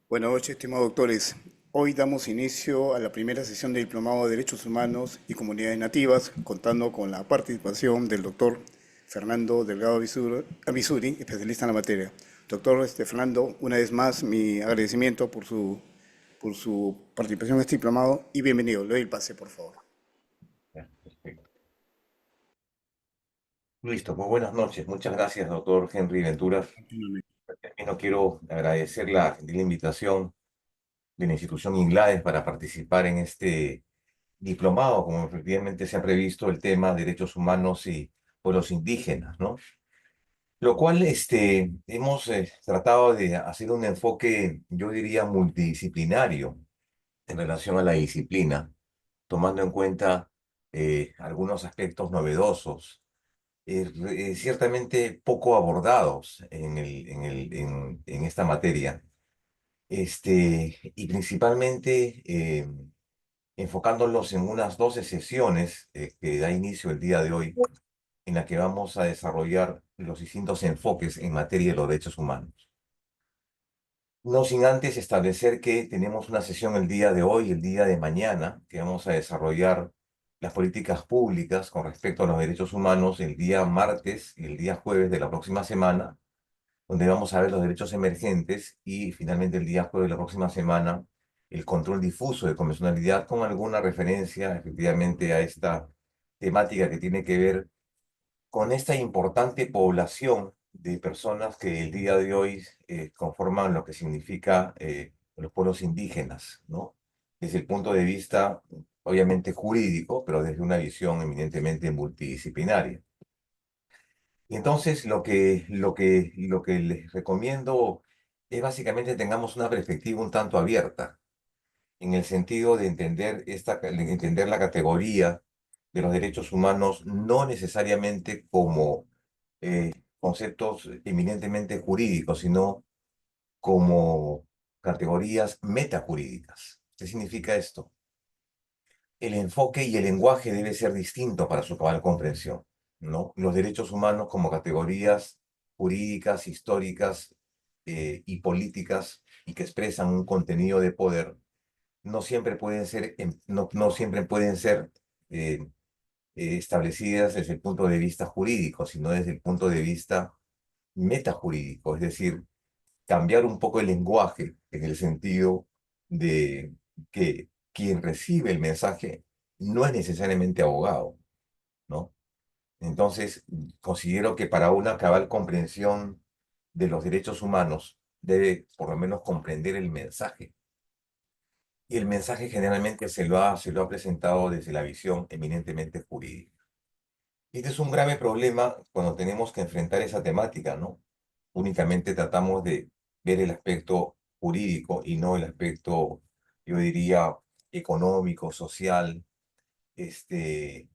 Buenas noches, estimados doctores. Hoy damos inicio a la primera sesión de Diplomado de Derechos Humanos y Comunidades Nativas, contando con la participación del doctor Fernando Delgado Avisuri, especialista en la materia. Doctor Fernando, una vez más mi agradecimiento por su participación en este diplomado y bienvenido. Le doy el pase, por favor. Ya, perfecto. Listo, pues buenas noches. Muchas gracias, doctor Henry Ventura. No quiero agradecer la gentil invitación de la institución INGLADES para participar en este diplomado, como efectivamente se ha previsto el tema derechos humanos y pueblos indígenas, ¿no? Lo cual hemos tratado de hacer un enfoque, yo diría, multidisciplinario en relación a la disciplina, tomando en cuenta algunos aspectos novedosos ciertamente poco abordados en esta materia, y principalmente enfocándolos en unas 12 sesiones que da inicio el día de hoy, en la que vamos a desarrollar los distintos enfoques en materia de los derechos humanos. No sin antes establecer que tenemos una sesión el día de hoy y el día de mañana, que vamos a desarrollar las políticas públicas con respecto a los derechos humanos el día martes y el día jueves de la próxima semana, donde vamos a ver los derechos emergentes y finalmente el día jueves de la próxima semana el control difuso de convencionalidad con alguna referencia efectivamente a esta temática que tiene que ver con esta importante población de personas que el día de hoy conforman lo que significa los pueblos indígenas, ¿no? Desde el punto de vista, obviamente, jurídico, pero desde una visión eminentemente multidisciplinaria. Y entonces, lo que les recomiendo es básicamente tengamos una perspectiva un tanto abierta, en el sentido de entender la categoría de los derechos humanos no necesariamente como conceptos eminentemente jurídicos, sino como categorías metajurídicas. ¿Qué significa esto? El enfoque y el lenguaje debe ser distinto para su cabal comprensión, ¿no? Los derechos humanos como categorías jurídicas, históricas y políticas y que expresan un contenido de poder no siempre pueden ser, no siempre pueden ser eh, establecidas desde el punto de vista jurídico, sino desde el punto de vista metajurídico, es decir, cambiar un poco el lenguaje en el sentido de que quien recibe el mensaje no es necesariamente abogado, ¿no? Entonces, considero que para una cabal comprensión de los derechos humanos debe por lo menos comprender el mensaje. Y el mensaje generalmente se lo ha presentado desde la visión eminentemente jurídica. Este es un grave problema cuando tenemos que enfrentar esa temática, ¿no? Únicamente tratamos de ver el aspecto jurídico y no el aspecto, yo diría, económico, social, este,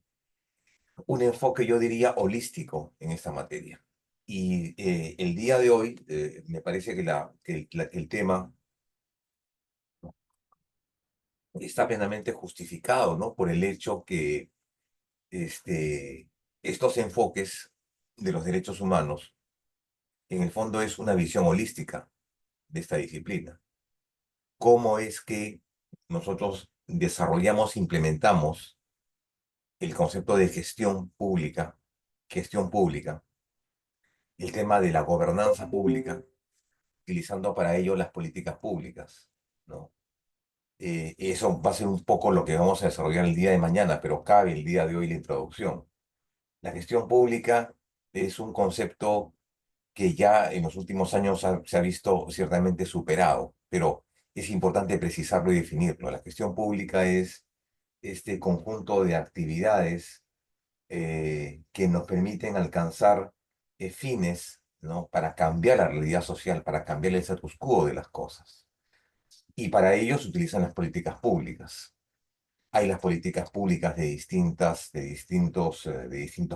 un enfoque, yo diría, holístico en esta materia. Y el día de hoy me parece que el tema está plenamente justificado, ¿no? Por el hecho que estos enfoques de los derechos humanos, en el fondo es una visión holística de esta disciplina. ¿Cómo es que nosotros desarrollamos, implementamos el concepto de gestión pública, el tema de la gobernanza pública, utilizando para ello las políticas públicas, ¿no? Eso va a ser un poco lo que vamos a desarrollar el día de mañana, pero cabe el día de hoy la introducción. La gestión pública es un concepto que ya en los últimos años se ha visto ciertamente superado, pero es importante precisarlo y definirlo. La gestión pública es este conjunto de actividades que nos permiten alcanzar fines, ¿no? Para cambiar la realidad social, para cambiar el status quo de las cosas. Y para ello se utilizan las políticas públicas. Hay las políticas públicas de distintos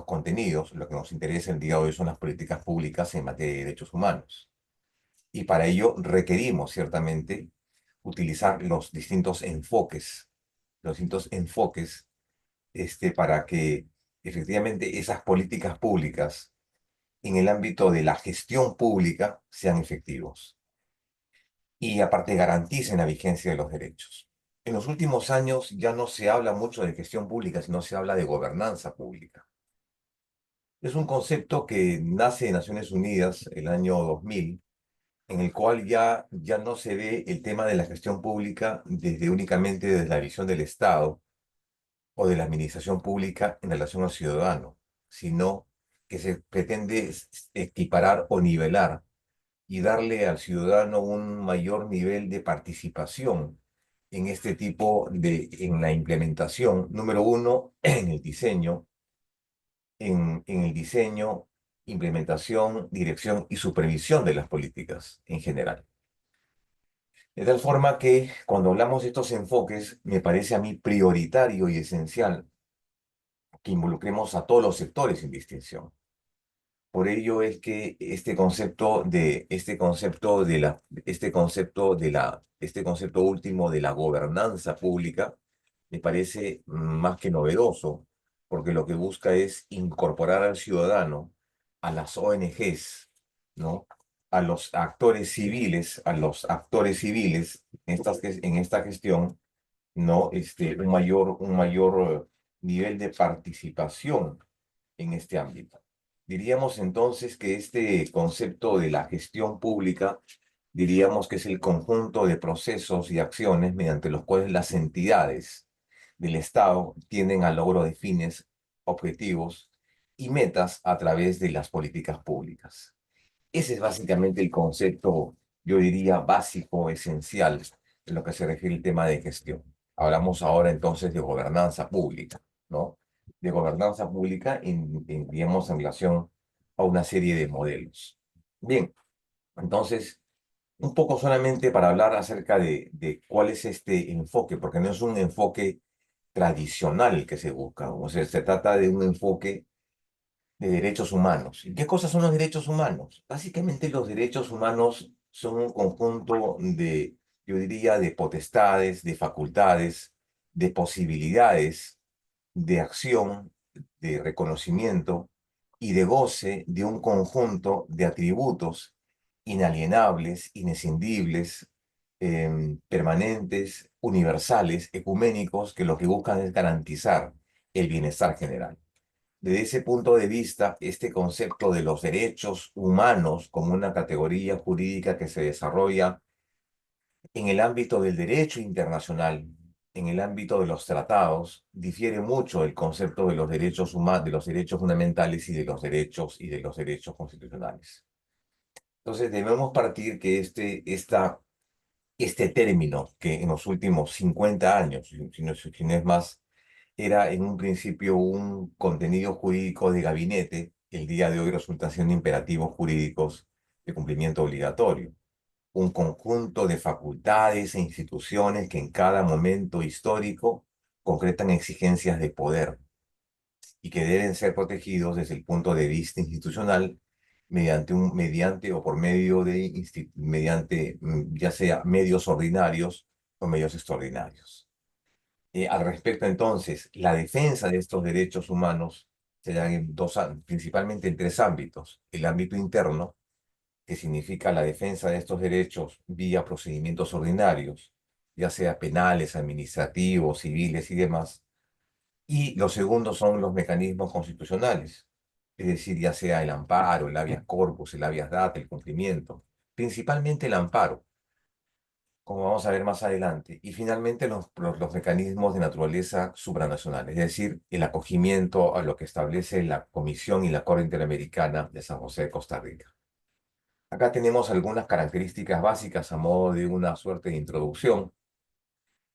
contenidos. Lo que nos interesa el día de hoy son las políticas públicas en materia de derechos humanos. Y para ello requerimos ciertamente utilizar los distintos enfoques, para que efectivamente esas políticas públicas en el ámbito de la gestión pública sean efectivos. y aparte garanticen la vigencia de los derechos. En los últimos años ya no se habla mucho de gestión pública, sino se habla de gobernanza pública. Es un concepto que nace en Naciones Unidas el año 2000, en el cual ya no se ve el tema de la gestión pública únicamente desde la visión del Estado o de la administración pública en relación al ciudadano, sino que se pretende equiparar o nivelar y darle al ciudadano un mayor nivel de participación en en la implementación, número uno, en el diseño, implementación, dirección y supervisión de las políticas en general. De tal forma que cuando hablamos de estos enfoques, me parece a mí prioritario y esencial que involucremos a todos los sectores sin distinción. Por ello es que este concepto último de la gobernanza pública me parece más que novedoso, porque lo que busca es incorporar al ciudadano, a las ONGs, ¿no? A los actores civiles en esta gestión, ¿no? Un mayor nivel de participación en este ámbito. Diríamos entonces que este concepto de la gestión pública, diríamos que es el conjunto de procesos y acciones mediante los cuales las entidades del Estado tienden al logro de fines, objetivos y metas a través de las políticas públicas. Ese es básicamente el concepto, yo diría, básico, esencial, en lo que se refiere al tema de gestión. Hablamos ahora entonces de gobernanza pública, ¿no? De gobernanza pública, digamos, en relación a una serie de modelos. Bien, entonces, un poco solamente para hablar acerca de cuál es este enfoque, porque no es un enfoque tradicional el que se busca, o sea, se trata de un enfoque de derechos humanos. ¿Y qué cosas son los derechos humanos? Básicamente los derechos humanos son un conjunto yo diría, de potestades, de facultades, de posibilidades de acción, de reconocimiento y de goce de un conjunto de atributos inalienables, inescindibles, permanentes, universales, ecuménicos, que lo que buscan es garantizar el bienestar general. Desde ese punto de vista, este concepto de los derechos humanos como una categoría jurídica que se desarrolla en el ámbito del derecho internacional, en el ámbito de los tratados, difiere mucho el concepto de los derechos humanos, de los derechos fundamentales y de los derechos constitucionales. Entonces, debemos partir que este término, que en los últimos 50 años, si no es más, era en un principio un contenido jurídico de gabinete, el día de hoy resulta siendo imperativos jurídicos de cumplimiento obligatorio. Un conjunto de facultades e instituciones que en cada momento histórico concretan exigencias de poder y que deben ser protegidos desde el punto de vista institucional mediante o por medio ya sea medios ordinarios o medios extraordinarios. Al respecto, entonces, la defensa de estos derechos humanos se da principalmente en tres ámbitos. El ámbito interno, que significa la defensa de estos derechos vía procedimientos ordinarios, ya sea penales, administrativos, civiles y demás. Y los segundos son los mecanismos constitucionales, es decir, ya sea el amparo, el habeas corpus, el habeas data, el cumplimiento. Principalmente el amparo, como vamos a ver más adelante, y finalmente los mecanismos de naturaleza supranacional, es decir, el acogimiento a lo que establece la Comisión y la Corte Interamericana de San José de Costa Rica. Acá tenemos algunas características básicas a modo de una suerte de introducción,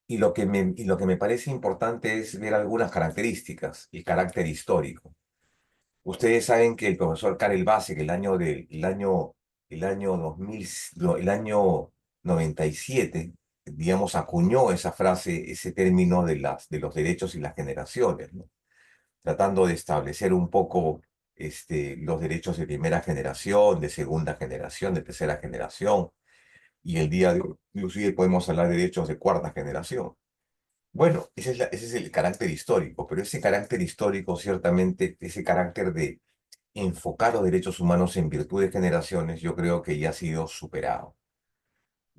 y lo que me parece importante es ver algunas características y carácter histórico. Ustedes saben que el profesor Karel Base, que el año 2000, no, el año 97, digamos, acuñó esa frase, ese término de los derechos y las generaciones, ¿no? Tratando de establecer un poco los derechos de primera generación, de segunda generación, de tercera generación, y el día de hoy, inclusive podemos hablar de derechos de cuarta generación. Bueno, ese es el carácter histórico, pero ese carácter histórico, ciertamente, ese carácter de enfocar los derechos humanos en virtud de generaciones, yo creo que ya ha sido superado.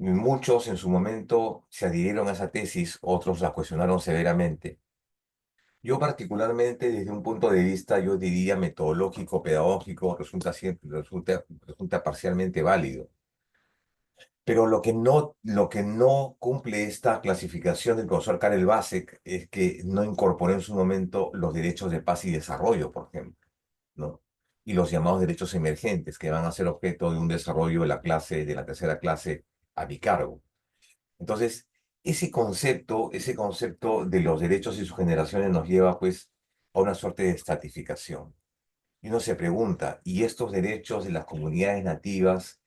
Muchos en su momento se adhirieron a esa tesis, otros la cuestionaron severamente. Yo particularmente, desde un punto de vista, yo diría metodológico, pedagógico, resulta parcialmente válido. Pero lo que no cumple esta clasificación del profesor Karel Vasek es que no incorporó en su momento los derechos de paz y desarrollo, por ejemplo, ¿no? Y los llamados derechos emergentes, que van a ser objeto de un desarrollo de la clase, de la tercera clase a mi cargo. Entonces, ese concepto de los derechos y sus generaciones nos lleva, pues, a una suerte de estratificación. Y uno se pregunta, ¿y estos derechos de las comunidades nativas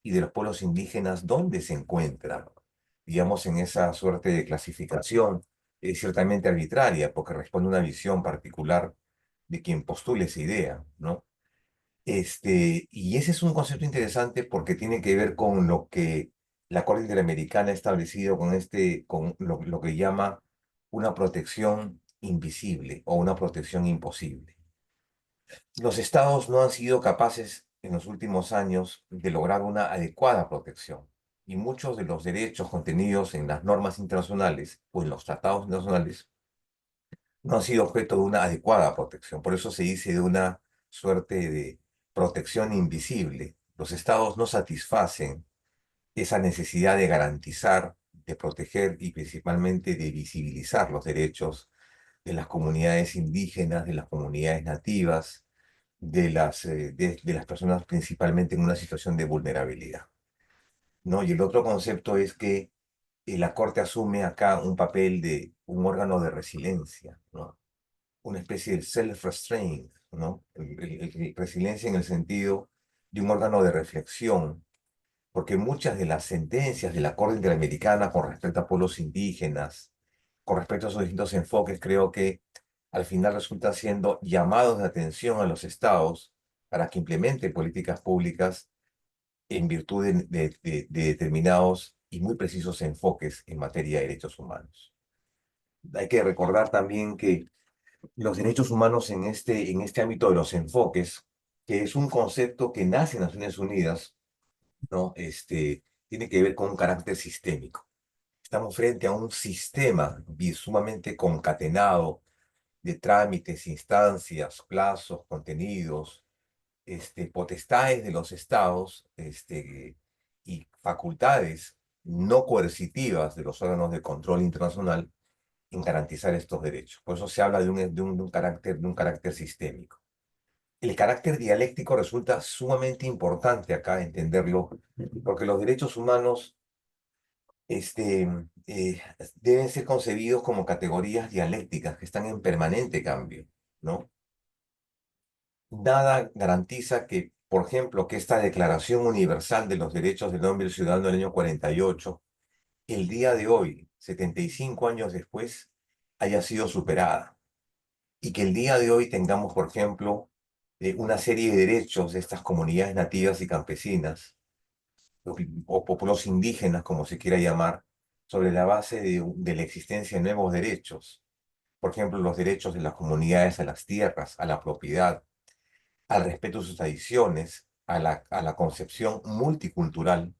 y de los pueblos indígenas, dónde se encuentran? Digamos, en esa suerte de clasificación ciertamente arbitraria, porque responde a una visión particular de quien postule esa idea, ¿no? Y ese es un concepto interesante porque tiene que ver con lo que la Corte Interamericana ha establecido con lo que llama una protección invisible o una protección imposible. Los estados no han sido capaces en los últimos años de lograr una adecuada protección y muchos de los derechos contenidos en las normas internacionales o en los tratados internacionales no han sido objeto de una adecuada protección. Por eso se dice de una suerte de protección invisible. Los estados no satisfacen esa necesidad de garantizar, de proteger y principalmente de visibilizar los derechos de las comunidades indígenas, de las comunidades nativas, de las personas principalmente en una situación de vulnerabilidad, ¿no? Y el otro concepto es que la Corte asume acá un papel de un órgano de resiliencia, ¿no? Una especie de self-restraint, ¿no? Resiliencia en el sentido de un órgano de reflexión, porque muchas de las sentencias de la Corte Interamericana con respecto a pueblos indígenas, con respecto a sus distintos enfoques, creo que al final resultan siendo llamados de atención a los estados para que implementen políticas públicas en virtud de determinados y muy precisos enfoques en materia de derechos humanos. Hay que recordar también que los derechos humanos en este ámbito de los enfoques, que es un concepto que nace en Naciones Unidas, ¿no? Tiene que ver con un carácter sistémico. Estamos frente a un sistema sumamente concatenado de trámites, instancias, plazos, contenidos, potestades de los estados, y facultades no coercitivas de los órganos de control internacional en garantizar estos derechos. Por eso se habla de un carácter sistémico. El carácter dialéctico resulta sumamente importante acá entenderlo, porque los derechos humanos este, eh, deben ser concebidos como categorías dialécticas que están en permanente cambio, ¿no? Nada garantiza que, por ejemplo, que esta Declaración Universal de los Derechos del Hombre y el Ciudadano del año 48, el día de hoy, 75 años después, haya sido superada. Y que el día de hoy tengamos, por ejemplo, una serie de derechos de estas comunidades nativas y campesinas, o pueblos indígenas, como se quiera llamar, sobre la base de la existencia de nuevos derechos. Por ejemplo, los derechos de las comunidades a las tierras, a la propiedad, al respeto de sus tradiciones, a la concepción multicultural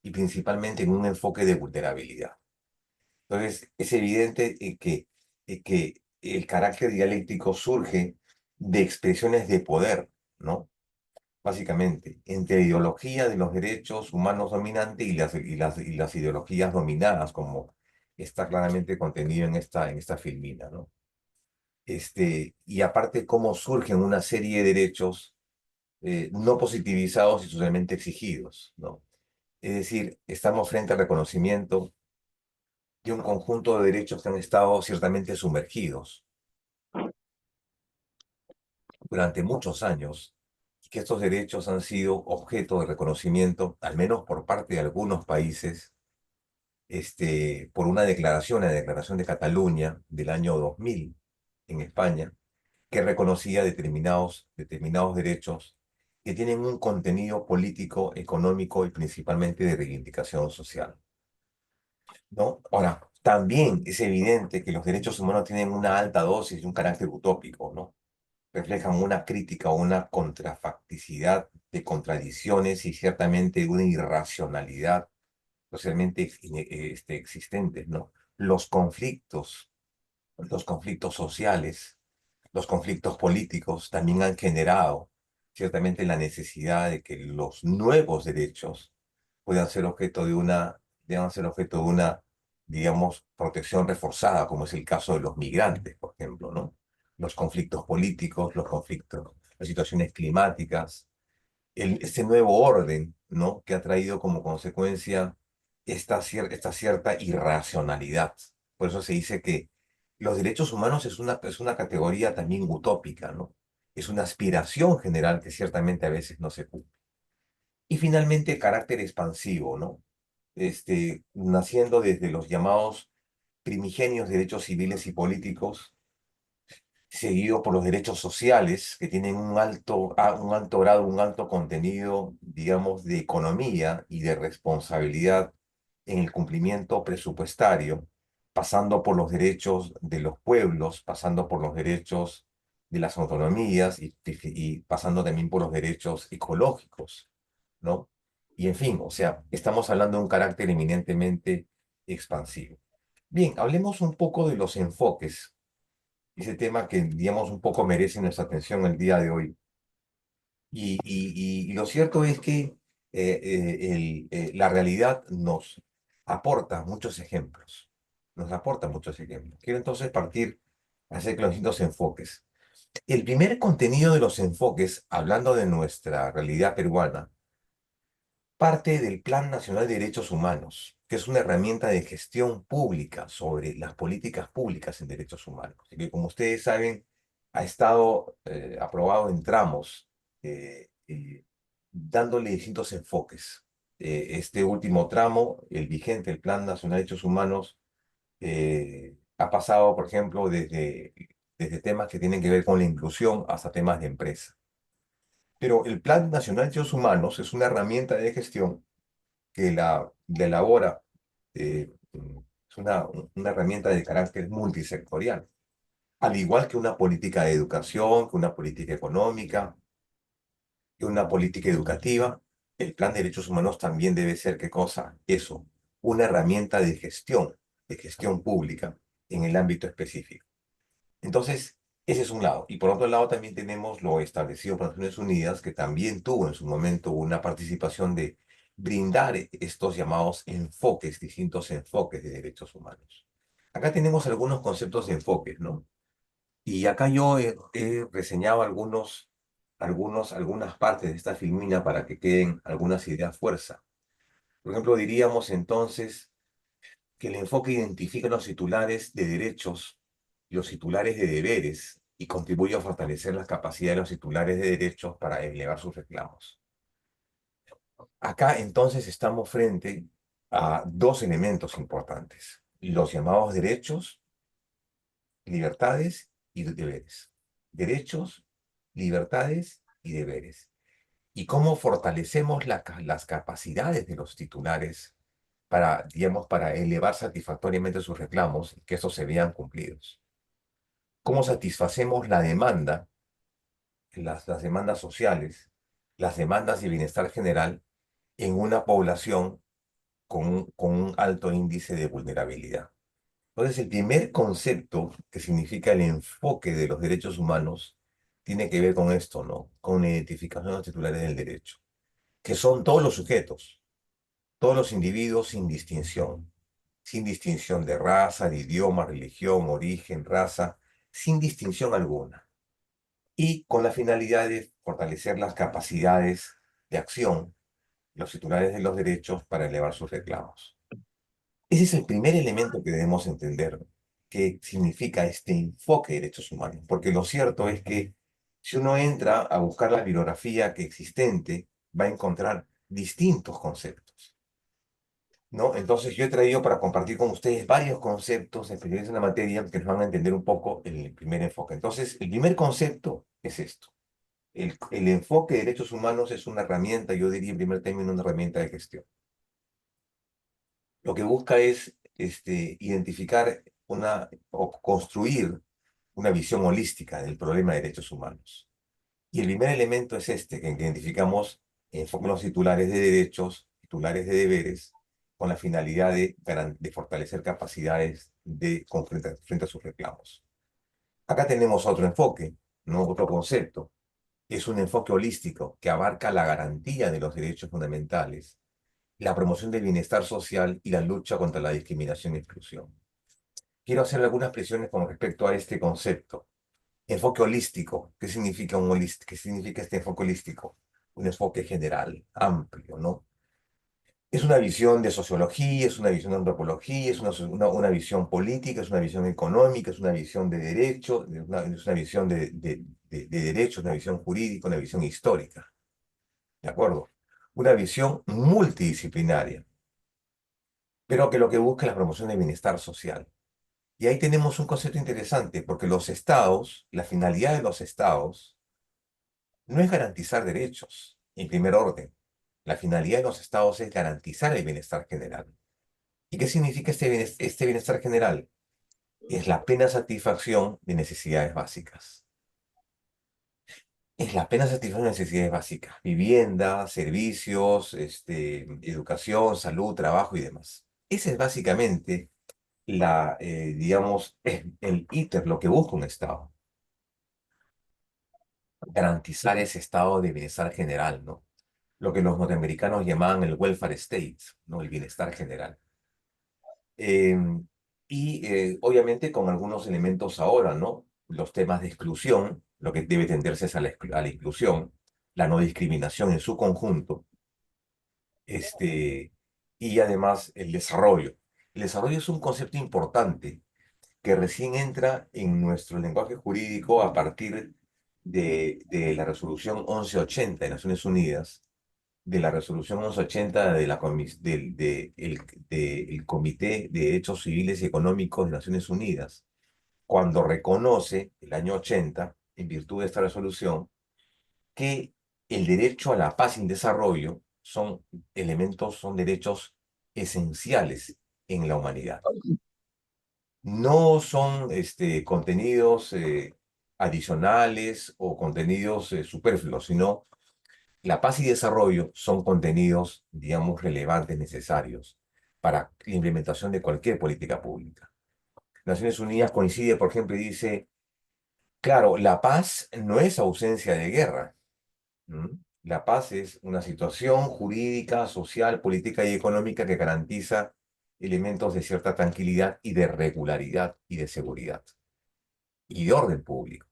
y principalmente en un enfoque de vulnerabilidad. Entonces, es evidente que el carácter dialéctico surge de expresiones de poder, ¿no? Básicamente, entre ideología de los derechos humanos dominantes y las ideologías dominadas, como está claramente contenido en esta filmina, ¿no? Y aparte, cómo surgen una serie de derechos no positivizados y socialmente exigidos, ¿no? Es decir, estamos frente al reconocimiento de un conjunto de derechos que han estado ciertamente sumergidos durante muchos años y que estos derechos han sido objeto de reconocimiento, al menos por parte de algunos países, por una declaración, la Declaración de Cataluña del año 2000 en España, que reconocía determinados derechos que tienen un contenido político, económico y principalmente de reivindicación social, ¿no? Ahora, también es evidente que los derechos humanos tienen una alta dosis y un carácter utópico, ¿no? Reflejan una crítica o una contrafacticidad de contradicciones y ciertamente una irracionalidad socialmente existentes, ¿no? Los conflictos sociales, los conflictos políticos también han generado ciertamente la necesidad de que los nuevos derechos puedan ser objeto de deban ser objeto de una, digamos, protección reforzada, como es el caso de los migrantes, por ejemplo, ¿no? Los conflictos políticos, las situaciones climáticas, este nuevo orden, ¿no? Que ha traído como consecuencia esta cierta irracionalidad. Por eso se dice que los derechos humanos es una categoría también utópica, ¿no? Es una aspiración general que ciertamente a veces no se cumple. Y finalmente, el carácter expansivo, ¿no? Naciendo desde los llamados primigenios derechos civiles y políticos, seguido por los derechos sociales, que tienen un alto grado, un alto contenido, digamos, de economía y de responsabilidad en el cumplimiento presupuestario, pasando por los derechos de los pueblos, pasando por los derechos de las autonomías y pasando también por los derechos ecológicos, ¿no? Y en fin, o sea, estamos hablando de un carácter eminentemente expansivo. Bien, hablemos un poco de los enfoques, ese tema que, digamos, un poco merece nuestra atención el día de hoy. Y lo cierto es que la realidad nos aporta muchos ejemplos, nos aporta muchos ejemplos. Quiero entonces partir acerca de los distintos enfoques. El primer contenido de los enfoques, hablando de nuestra realidad peruana, parte del Plan Nacional de Derechos Humanos, que es una herramienta de gestión pública sobre las políticas públicas en derechos humanos. Y que, como ustedes saben, ha estado aprobado en tramos, dándole distintos enfoques. Este último tramo, el vigente, el Plan Nacional de Derechos Humanos, ha pasado, por ejemplo, desde temas que tienen que ver con la inclusión hasta temas de empresa. Pero el Plan Nacional de Derechos Humanos es una herramienta de gestión que la elabora, es una herramienta de carácter multisectorial, al igual que una política de educación, que una política económica, que una política educativa. El plan de derechos humanos también debe ser, ¿qué cosa? Eso, una herramienta de gestión pública en el ámbito específico. Entonces, ese es un lado. Y por otro lado también tenemos lo establecido por las Naciones Unidas, que también tuvo en su momento una participación de brindar estos llamados enfoques, distintos enfoques de derechos humanos. Acá tenemos algunos conceptos de enfoques, ¿no? Y acá yo he reseñado algunas partes de esta filmina para que queden algunas ideas fuerza. Por ejemplo, diríamos entonces que el enfoque identifica los titulares de derechos y los titulares de deberes y contribuye a fortalecer las capacidades de los titulares de derechos para elevar sus reclamos. Acá entonces estamos frente a dos elementos importantes, los llamados derechos, libertades y deberes. Derechos, libertades y deberes. Y cómo fortalecemos las capacidades de los titulares para, digamos, para elevar satisfactoriamente sus reclamos y que estos se vean cumplidos. ¿Cómo satisfacemos la demanda, las demandas sociales, las demandas de bienestar general en una población con un alto índice de vulnerabilidad? Entonces, el primer concepto que significa el enfoque de los derechos humanos tiene que ver con esto, ¿no? Con la identificación de los titulares del derecho, que son todos los sujetos, todos los individuos sin distinción de raza, de idioma, religión, origen, raza, sin distinción alguna, y con la finalidad de fortalecer las capacidades de acción, los titulares de los derechos para elevar sus reclamos. Ese es el primer elemento que debemos entender, que significa este enfoque de derechos humanos, porque lo cierto es que si uno entra a buscar la bibliografía que existente, va a encontrar distintos conceptos, ¿no? Entonces yo he traído para compartir con ustedes varios conceptos especializados en la materia que nos van a entender un poco el primer enfoque. Entonces, el primer concepto es esto. El enfoque de derechos humanos es una herramienta, yo diría en primer término, una herramienta de gestión. Lo que busca es identificar o construir una visión holística del problema de derechos humanos. Y el primer elemento es que identificamos enfoques los titulares de derechos, titulares de deberes, con la finalidad de fortalecer capacidades frente a sus reclamos. Acá tenemos otro enfoque, ¿no? Otro concepto. Es un enfoque holístico que abarca la garantía de los derechos fundamentales, la promoción del bienestar social y la lucha contra la discriminación y exclusión. Quiero hacer algunas presiones con respecto a este concepto. Enfoque holístico. ¿Qué significa qué significa este enfoque holístico? Un enfoque general, amplio, ¿no? Es una visión de sociología, es una visión de antropología, es una visión política, es una visión económica, es una visión de derecho, es una visión de derecho, una visión jurídica, una visión histórica. ¿De acuerdo? Una visión multidisciplinaria, pero que lo que busca es la promoción del bienestar social. Y ahí tenemos un concepto interesante, porque los estados, la finalidad de los estados, no es garantizar derechos, en primer orden. La finalidad de los estados es garantizar el bienestar general. ¿Y qué significa este bienestar general? Es la plena satisfacción de necesidades básicas. Es la plena satisfacción de necesidades básicas. Vivienda, servicios, educación, salud, trabajo y demás. Ese es básicamente digamos, el íter, lo que busca un Estado. Garantizar ese estado de bienestar general, ¿no? Lo que los norteamericanos llamaban el welfare state, ¿no? El bienestar general. Em, Obviamente con algunos elementos ahora, ¿no? Los temas de exclusión, lo que debe tenderse es a a la inclusión, la no discriminación en su conjunto, este, y además el desarrollo. El desarrollo es un concepto importante que recién entra en nuestro lenguaje jurídico a partir de la resolución 1180 de Naciones Unidas, de la resolución 1180 del Comité de Derechos Civiles y Económicos de Naciones Unidas, cuando reconoce, el año 80, en virtud de esta resolución, que el derecho a la paz y el desarrollo son derechos esenciales en la humanidad. No son contenidos adicionales o contenidos superfluos, sino la paz y desarrollo son contenidos, digamos, relevantes, necesarios para la implementación de cualquier política pública. Naciones Unidas coincide, por ejemplo, y dice, claro, la paz no es ausencia de guerra. ¿Mm? La paz es una situación jurídica, social, política y económica que garantiza elementos de cierta tranquilidad y de regularidad y de seguridad y de orden público.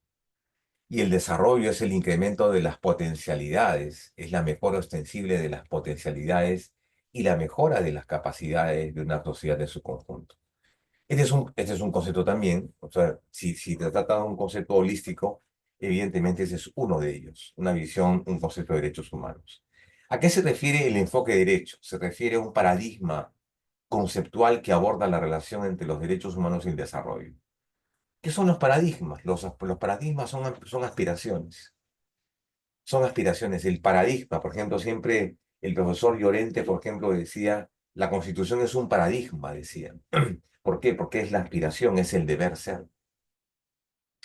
Y el desarrollo es el incremento de las potencialidades, es la mejora ostensible de las potencialidades y la mejora de las capacidades de una sociedad en su conjunto. Este es un concepto también, o sea, si se trata de un concepto holístico, evidentemente ese es uno de ellos, una visión, un concepto de derechos humanos. ¿A qué se refiere el enfoque de derecho? Se refiere a un paradigma conceptual que aborda la relación entre los derechos humanos y el desarrollo. ¿Qué son los paradigmas? Los paradigmas son aspiraciones. Son aspiraciones. El paradigma, por ejemplo, siempre el profesor Llorente, por ejemplo, decía, la Constitución es un paradigma, decía. ¿Por qué? Porque es la aspiración, es el deber ser.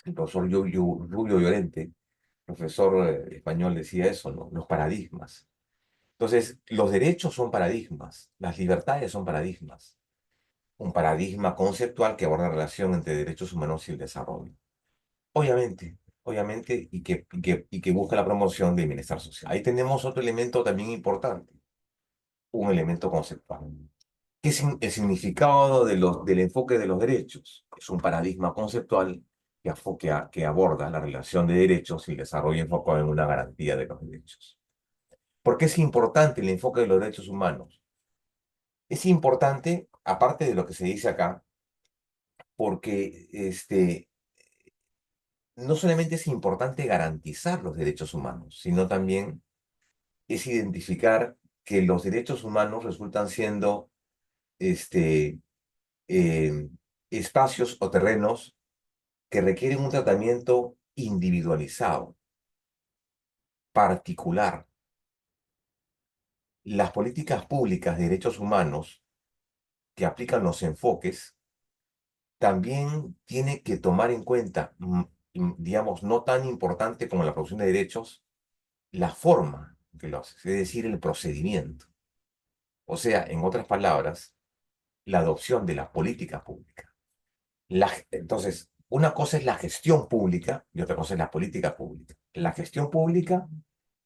El profesor Rubio Llorente, profesor español, decía eso, ¿no? Los paradigmas. Entonces, los derechos son paradigmas, las libertades son paradigmas. Un paradigma conceptual que aborda la relación entre derechos humanos y el desarrollo. Obviamente, y que busca la promoción del bienestar social. Ahí tenemos otro elemento también importante, un elemento conceptual. ¿Qué es el significado del enfoque de los derechos? Es un paradigma conceptual que aborda la relación de derechos y el desarrollo enfocado en una garantía de los derechos. ¿Por qué es importante el enfoque de los derechos humanos? Es importante, aparte de lo que se dice acá, porque no solamente es importante garantizar los derechos humanos, sino también es identificar que los derechos humanos resultan siendo este, eh, espacios o terrenos que requieren un tratamiento individualizado, particular. Las políticas públicas de derechos humanos que aplican los enfoques también tienen que tomar en cuenta, digamos, no tan importante como la producción de derechos, la forma que lo hace, es decir, el procedimiento. O sea, en otras palabras, la adopción de la política pública. Entonces, una cosa es la gestión pública y otra cosa es la política pública. La gestión pública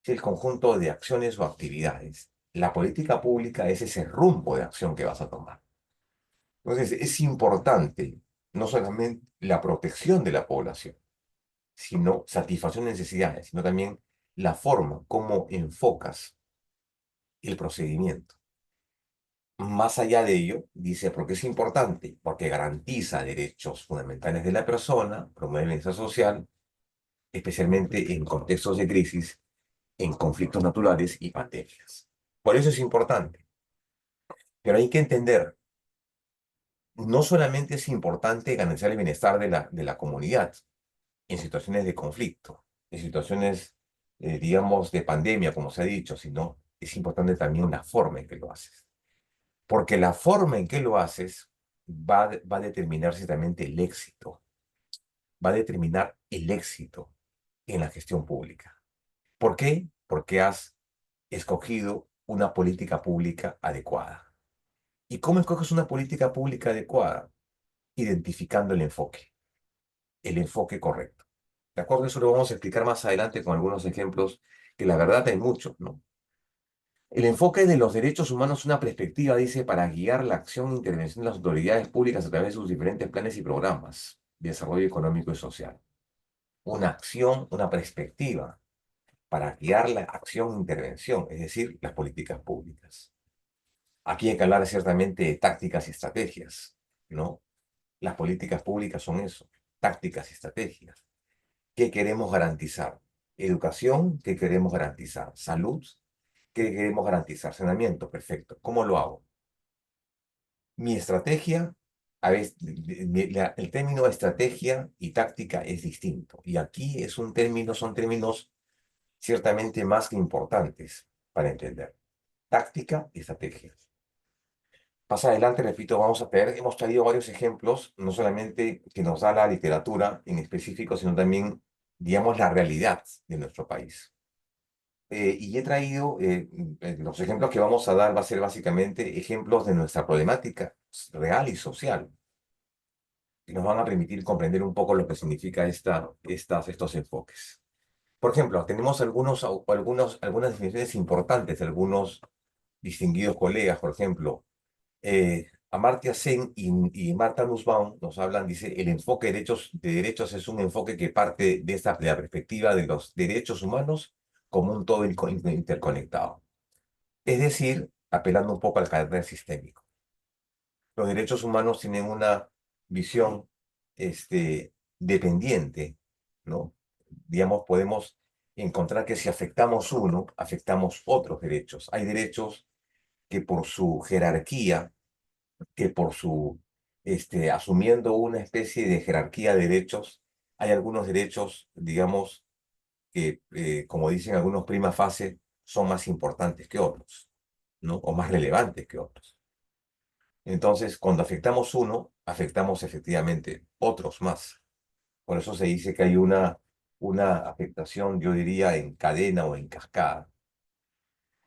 es el conjunto de acciones o actividades. La política pública es ese rumbo de acción que vas a tomar. Entonces, es importante no solamente la protección de la población, sino satisfacción de necesidades, sino también la forma como enfocas el procedimiento. Más allá de ello, dice, porque es importante, porque garantiza derechos fundamentales de la persona, promueve el bienestar social, especialmente en contextos de crisis, en conflictos naturales y pandemias. Por eso es importante. Pero hay que entender, no solamente es importante garantizar el bienestar de la comunidad en situaciones de conflicto, en situaciones, digamos, de pandemia, como se ha dicho, sino es importante también la forma en que lo haces. Porque la forma en que lo haces va a determinar ciertamente el éxito, va a determinar el éxito en la gestión pública. ¿Por qué? Porque has escogido una política pública adecuada. ¿Y cómo escoges una política pública adecuada? Identificando el enfoque correcto. ¿De acuerdo? Eso lo vamos a explicar más adelante con algunos ejemplos, que la verdad hay muchos, ¿no? El enfoque de los derechos humanos es una perspectiva, dice, para guiar la acción e intervención de las autoridades públicas a través de sus diferentes planes y programas de desarrollo económico y social. Una acción, una perspectiva para guiar la acción e intervención, es decir, las políticas públicas. Aquí hay que hablar ciertamente de tácticas y estrategias, ¿no? Las políticas públicas son eso, tácticas y estrategias. ¿Qué queremos garantizar? Educación, ¿qué queremos garantizar? Salud, ¿qué queremos garantizar? Saneamiento, perfecto. ¿Cómo lo hago? Mi estrategia, a veces, el término estrategia y táctica es distinto. Y aquí son términos ciertamente más que importantes para entender. Táctica y estrategia. Más adelante, repito, hemos traído varios ejemplos, no solamente que nos da la literatura en específico, sino también, digamos, la realidad de nuestro país. Y he traído, los ejemplos que vamos a dar va a ser básicamente ejemplos de nuestra problemática real y social, que nos van a permitir comprender un poco lo que significa estos enfoques. Por ejemplo, tenemos algunas definiciones importantes de algunos distinguidos colegas, por ejemplo, Amartya Sen y Martha Nussbaum nos hablan, dice, el enfoque de derechos es un enfoque que parte de la perspectiva de los derechos humanos como un todo interconectado. Es decir, apelando un poco al carácter sistémico. Los derechos humanos tienen una visión dependiente, ¿no? Digamos, podemos encontrar que si afectamos uno, afectamos otros derechos. Hay derechos que por su jerarquía, que por su, asumiendo una especie de jerarquía de derechos, hay algunos derechos, digamos, que, como dicen algunos prima facie, son más importantes que otros, ¿no? O más relevantes que otros. Entonces, cuando afectamos uno, afectamos efectivamente otros más. Por eso se dice que hay una afectación, yo diría, en cadena o en cascada.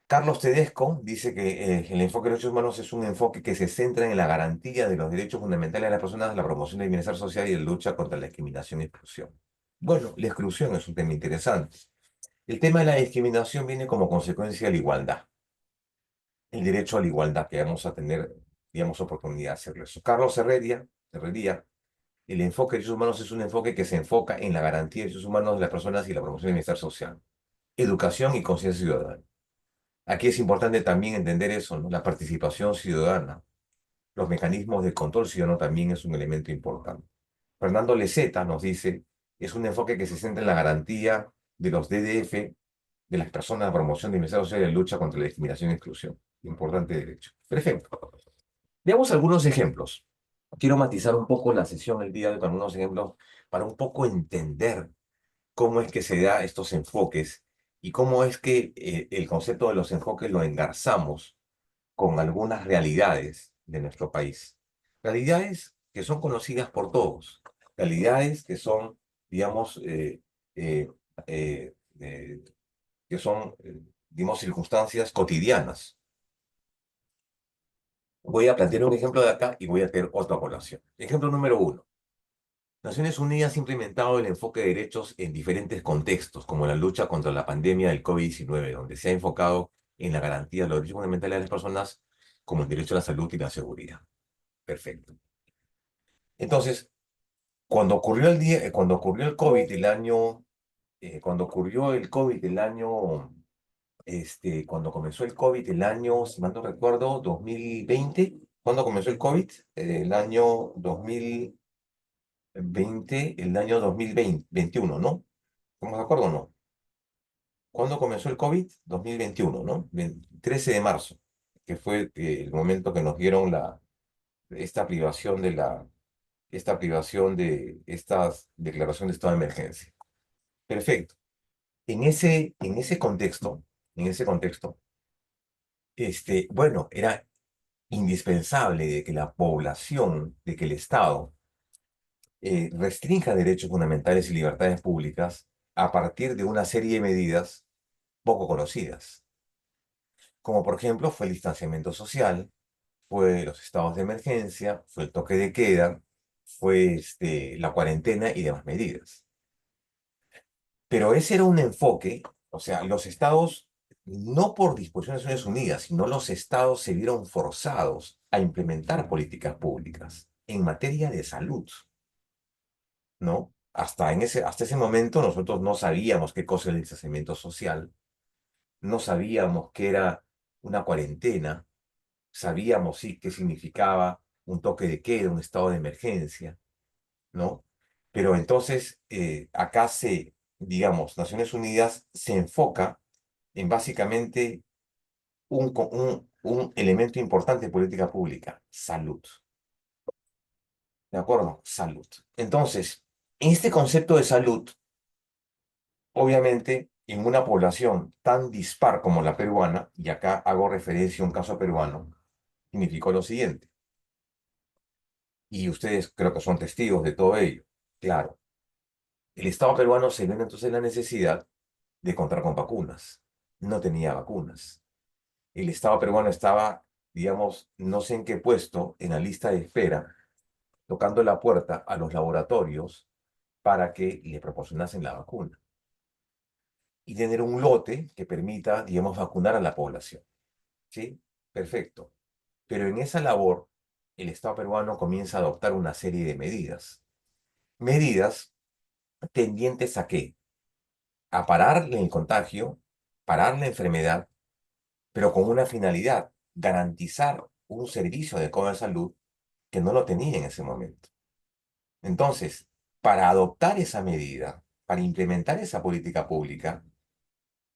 Carlos Tedesco dice que el enfoque de derechos humanos es un enfoque que se centra en la garantía de los derechos fundamentales de las personas, la promoción del bienestar social y la lucha contra la discriminación y exclusión. Bueno, la exclusión es un tema interesante. El tema de la discriminación viene como consecuencia de la igualdad, el derecho a la igualdad, que vamos a tener, digamos, oportunidad de hacerlo eso. Carlos Herrería, el enfoque de derechos humanos es un enfoque que se enfoca en la garantía de derechos humanos de las personas y la promoción del bienestar social, educación y conciencia ciudadana. Aquí es importante también entender eso, ¿no? La participación ciudadana, los mecanismos de control ciudadano también es un elemento importante. Fernando Leseta nos dice, es un enfoque que se centra en la garantía de los DDF, de las personas, la promoción de bienestar social y la lucha contra la discriminación y exclusión. Importante derecho. Perfecto. Veamos algunos ejemplos. Quiero matizar un poco la sesión el día de hoy con algunos ejemplos para un poco entender cómo es que se da estos enfoques y cómo es que el concepto de los enfoques lo engarzamos con algunas realidades de nuestro país. Realidades que son conocidas por todos, realidades que son, digamos, eh, eh, eh, digamos, circunstancias cotidianas. Voy a plantear un ejemplo de acá y voy a tener otra población. Ejemplo número uno. Naciones Unidas ha implementado el enfoque de derechos en diferentes contextos, como la lucha contra la pandemia del COVID-19, donde se ha enfocado en la garantía de los derechos fundamentales de las personas, como el derecho a la salud y la seguridad. Perfecto. Entonces, cuando ocurrió el COVID el año, cuando ocurrió el COVID el año, cuando comenzó el COVID el año, si mal no recuerdo, 2020, ¿cuándo comenzó el COVID? El año 2020, el año 2021, ¿no? ¿Estamos de acuerdo o no? ¿Cuándo comenzó el COVID? 2021, ¿no? 13 de marzo, que fue el momento que nos dieron esta privación esta privación de estas declaraciones de estado de emergencia. Perfecto. En ese contexto, bueno, era indispensable de que la población, de que el Estado restrinja derechos fundamentales y libertades públicas a partir de una serie de medidas poco conocidas, como por ejemplo fue el distanciamiento social, fue los estados de emergencia, fue el toque de queda, fue la cuarentena y demás medidas. Pero ese era un enfoque, o sea, los estados, no por disposiciones de Naciones Unidas, sino los estados se vieron forzados a implementar políticas públicas en materia de salud, ¿no? Hasta ese momento nosotros no sabíamos qué cosa era el distanciamiento social, no sabíamos qué era una cuarentena, sabíamos sí qué significaba un toque de queda, un estado de emergencia, ¿no? Pero entonces digamos, Naciones Unidas se enfoca en básicamente un elemento importante de política pública, salud. ¿De acuerdo? Salud. Entonces, este concepto de salud, obviamente, en una población tan dispar como la peruana, y acá hago referencia a un caso peruano, significó lo siguiente, y ustedes creo que son testigos de todo ello. Claro, el Estado peruano se ve entonces la necesidad de contar con vacunas. No tenía vacunas. El Estado peruano estaba, digamos, no sé en qué puesto en la lista de espera, tocando la puerta a los laboratorios para que le proporcionasen la vacuna y tener un lote que permita, digamos, vacunar a la población. ¿Sí? Perfecto. Pero en esa labor, el Estado peruano comienza a adoptar una serie de medidas. Medidas tendientes a qué? A parar el contagio, parar la enfermedad, pero con una finalidad, garantizar un servicio adecuado de salud que no lo tenía en ese momento. Entonces, para adoptar esa medida, para implementar esa política pública,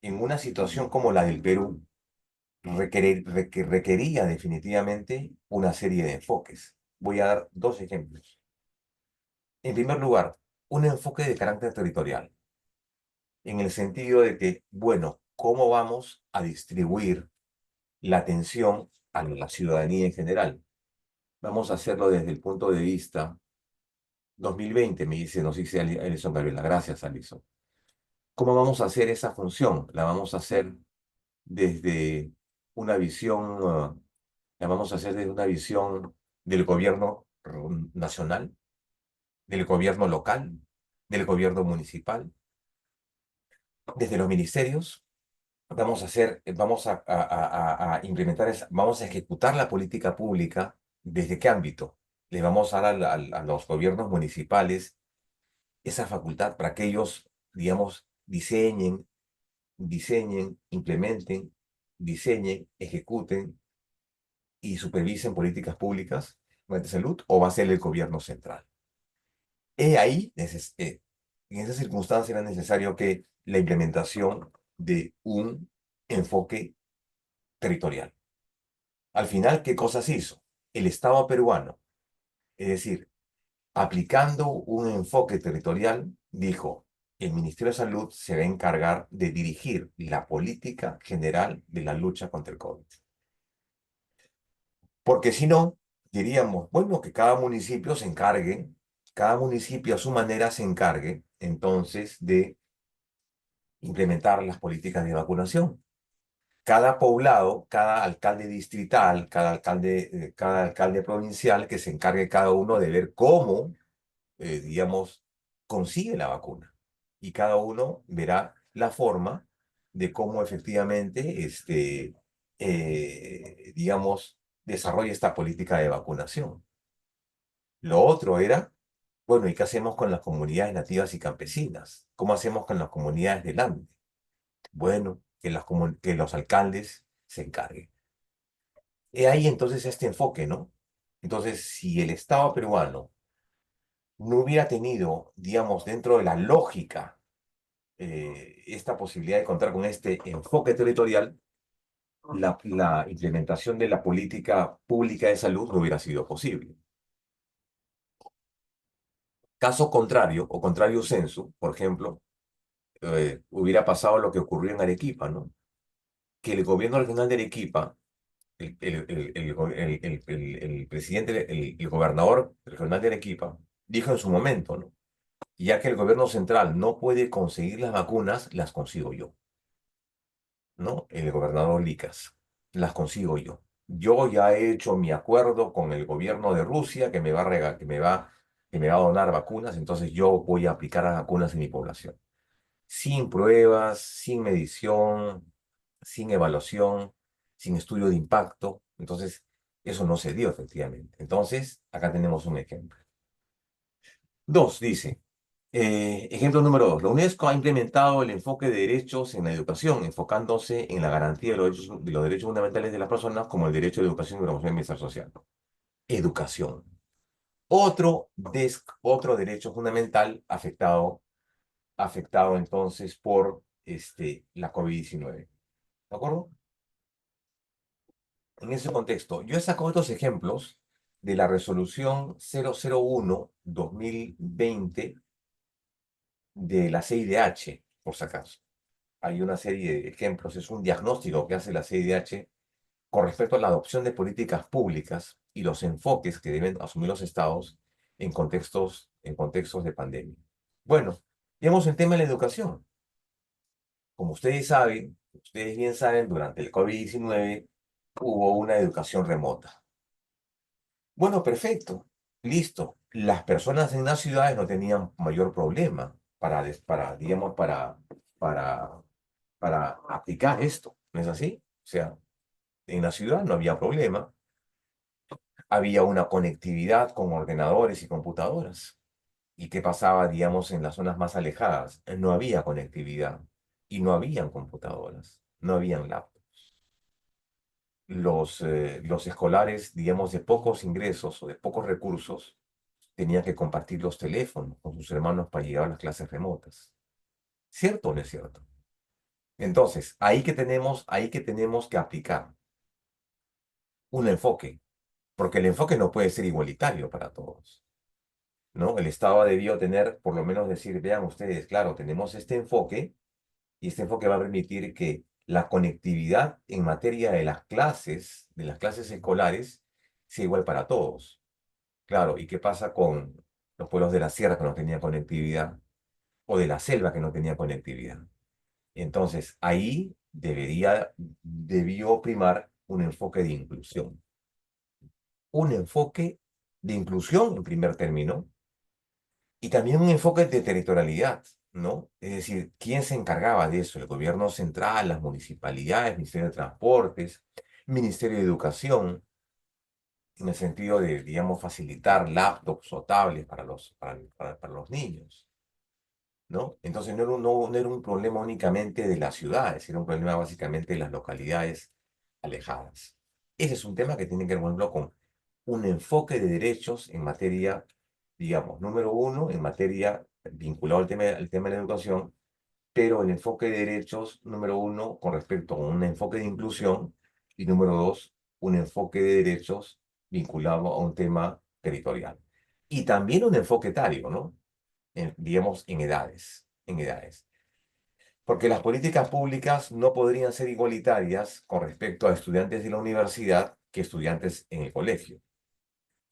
en una situación como la del Perú, requería definitivamente una serie de enfoques. Voy a dar dos ejemplos. En primer lugar, un enfoque de carácter territorial, en el sentido de que, bueno, ¿cómo vamos a distribuir la atención a la ciudadanía en general? Vamos a hacerlo desde el punto de vista 2020, nos dice Alison Gabriela. Gracias, Alison. ¿Cómo vamos a hacer esa función? La vamos a hacer desde una visión, la vamos a hacer desde una visión del gobierno nacional, del gobierno local, del gobierno municipal, desde los ministerios. Vamos a implementar vamos a ejecutar la política pública. ¿Desde qué ámbito? Le vamos a dar a los gobiernos municipales esa facultad para que ellos, digamos, implementen, diseñen, ejecuten y supervisen políticas públicas de salud, o va a ser el gobierno central. En esa circunstancia era necesario que la implementación de un enfoque territorial. Al final, ¿qué cosas hizo? El Estado peruano, es decir, aplicando un enfoque territorial, dijo, el Ministerio de Salud se va a encargar de dirigir la política general de la lucha contra el COVID. Porque si no, diríamos, bueno, que cada municipio se encargue, cada municipio a su manera se encargue entonces de implementar las políticas de vacunación. cada poblado, cada alcalde distrital, cada alcalde provincial que se encargue cada uno de ver cómo, digamos, consigue la vacuna. Y cada uno verá la forma de cómo efectivamente, digamos, desarrolla esta política de vacunación. Lo otro era, bueno, ¿y qué hacemos con las comunidades nativas y campesinas? ¿Cómo hacemos con las comunidades del Ande? Bueno, que los alcaldes se encarguen. Y ahí entonces este enfoque, ¿no? Entonces, si el Estado peruano no hubiera tenido, digamos, dentro de la lógica, esta posibilidad de contar con este enfoque territorial, la implementación de la política pública de salud no hubiera sido posible. Caso contrario, o contrario sensu, por ejemplo, hubiera pasado lo que ocurrió en Arequipa, ¿no? Que el gobierno regional de Arequipa, el presidente, el gobernador regional de Arequipa, dijo en su momento, ¿no? Ya que el gobierno central no puede conseguir las vacunas, las consigo yo, ¿no? El gobernador Licas, las consigo yo. Yo ya he hecho mi acuerdo con el gobierno de Rusia que me va a que me va a donar vacunas, entonces yo voy a aplicar las vacunas en mi población. Sin pruebas, sin medición, sin evaluación, sin estudio de impacto. Entonces, eso no se dio efectivamente. Entonces, acá tenemos un ejemplo. Dos, dice, ejemplo número dos, la UNESCO ha implementado el enfoque de derechos en la educación, enfocándose en la garantía de los derechos fundamentales de las personas como el derecho a la educación y promoción del bienestar social. Educación. Otro derecho fundamental afectado entonces por la COVID-19. ¿De acuerdo? En ese contexto, yo he sacado estos ejemplos de la resolución 001-2020 de la CIDH, por si acaso. Hay una serie de ejemplos, es un diagnóstico que hace la CIDH con respecto a la adopción de políticas públicas y los enfoques que deben asumir los estados en contextos de pandemia. Bueno, tenemos el tema de la educación. Como ustedes bien saben, durante el COVID-19 hubo una educación remota. Bueno, perfecto, listo. Las personas en las ciudades no tenían mayor problema digamos, para, para aplicar esto, ¿no es así? O sea, en la ciudad no había problema, había una conectividad con ordenadores y computadoras. ¿Y qué pasaba, digamos, en las zonas más alejadas? No había conectividad y no habían computadoras, no habían laptops. Los escolares, digamos, de pocos ingresos o de pocos recursos, tenían que compartir los teléfonos con sus hermanos para llevar las clases remotas. ¿Cierto o no es cierto? Entonces, ahí que tenemos que aplicar un enfoque, porque el enfoque no puede ser igualitario para todos, ¿no? El Estado debió tener, por lo menos decir, vean ustedes, claro, tenemos este enfoque y este enfoque va a permitir que la conectividad en materia de las clases escolares, sea igual para todos. Claro, ¿y qué pasa con los pueblos de la sierra que no tenían conectividad o de la selva que no tenía conectividad? Entonces, ahí debió primar un enfoque de inclusión. Un enfoque de inclusión en primer término y también un enfoque de territorialidad, ¿no? Es decir, ¿quién se encargaba de eso? El gobierno central, las municipalidades, Ministerio de Transportes, Ministerio de Educación, en el sentido de, digamos, facilitar laptops o tablets para los niños, ¿no? Entonces no era un problema únicamente de las ciudades, era un problema básicamente de las localidades alejadas. Ese es un tema que tiene que ver, por ejemplo, con un enfoque de derechos en materia, digamos, número uno, en materia vinculado al tema de la educación, pero el enfoque de derechos, número uno, con respecto a un enfoque de inclusión, y número dos, un enfoque de derechos vinculado a un tema territorial. Y también un enfoque etario, ¿no? Digamos, en edades. Porque las políticas públicas no podrían ser igualitarias con respecto a estudiantes de la universidad que estudiantes en el colegio.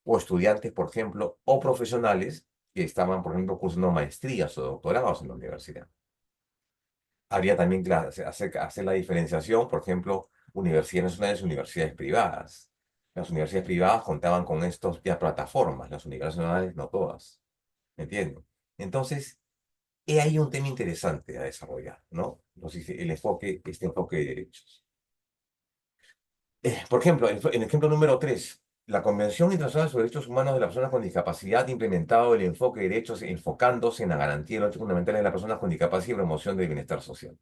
O estudiantes, por ejemplo, o profesionales que estaban, por ejemplo, cursando maestrías o doctorados en la universidad. habría también que hacer la diferenciación, por ejemplo, universidades nacionales y universidades privadas. Las universidades privadas contaban con estos ya plataformas, las universidades nacionales no todas, ¿me entienden? Entonces, he ahí un tema interesante a desarrollar, ¿no? Entonces, este enfoque de derechos. Por ejemplo, el ejemplo número 3, la Convención Internacional sobre Derechos Humanos de las Personas con Discapacidad ha implementado el enfoque de derechos enfocándose en la garantía de los derechos fundamentales de las personas con discapacidad y promoción del bienestar social.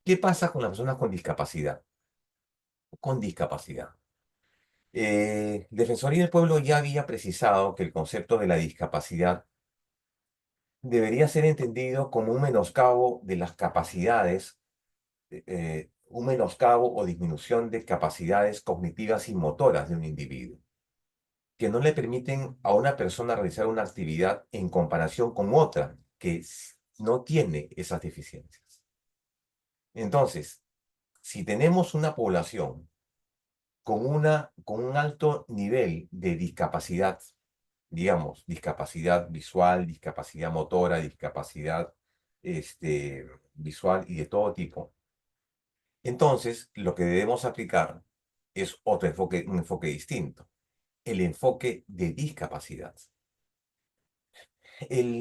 ¿Qué pasa con las personas con discapacidad? Con discapacidad. Defensoría del Pueblo ya había precisado que el concepto de la discapacidad debería ser entendido como un menoscabo de las capacidades, un menoscabo o disminución de capacidades cognitivas y motoras de un individuo, que no le permiten a una persona realizar una actividad en comparación con otra que no tiene esas deficiencias. Entonces, si tenemos una población con un alto nivel de discapacidad, digamos, discapacidad visual, discapacidad motora, discapacidad visual y de todo tipo, entonces lo que debemos aplicar es otro enfoque, un enfoque distinto, el enfoque de discapacidad.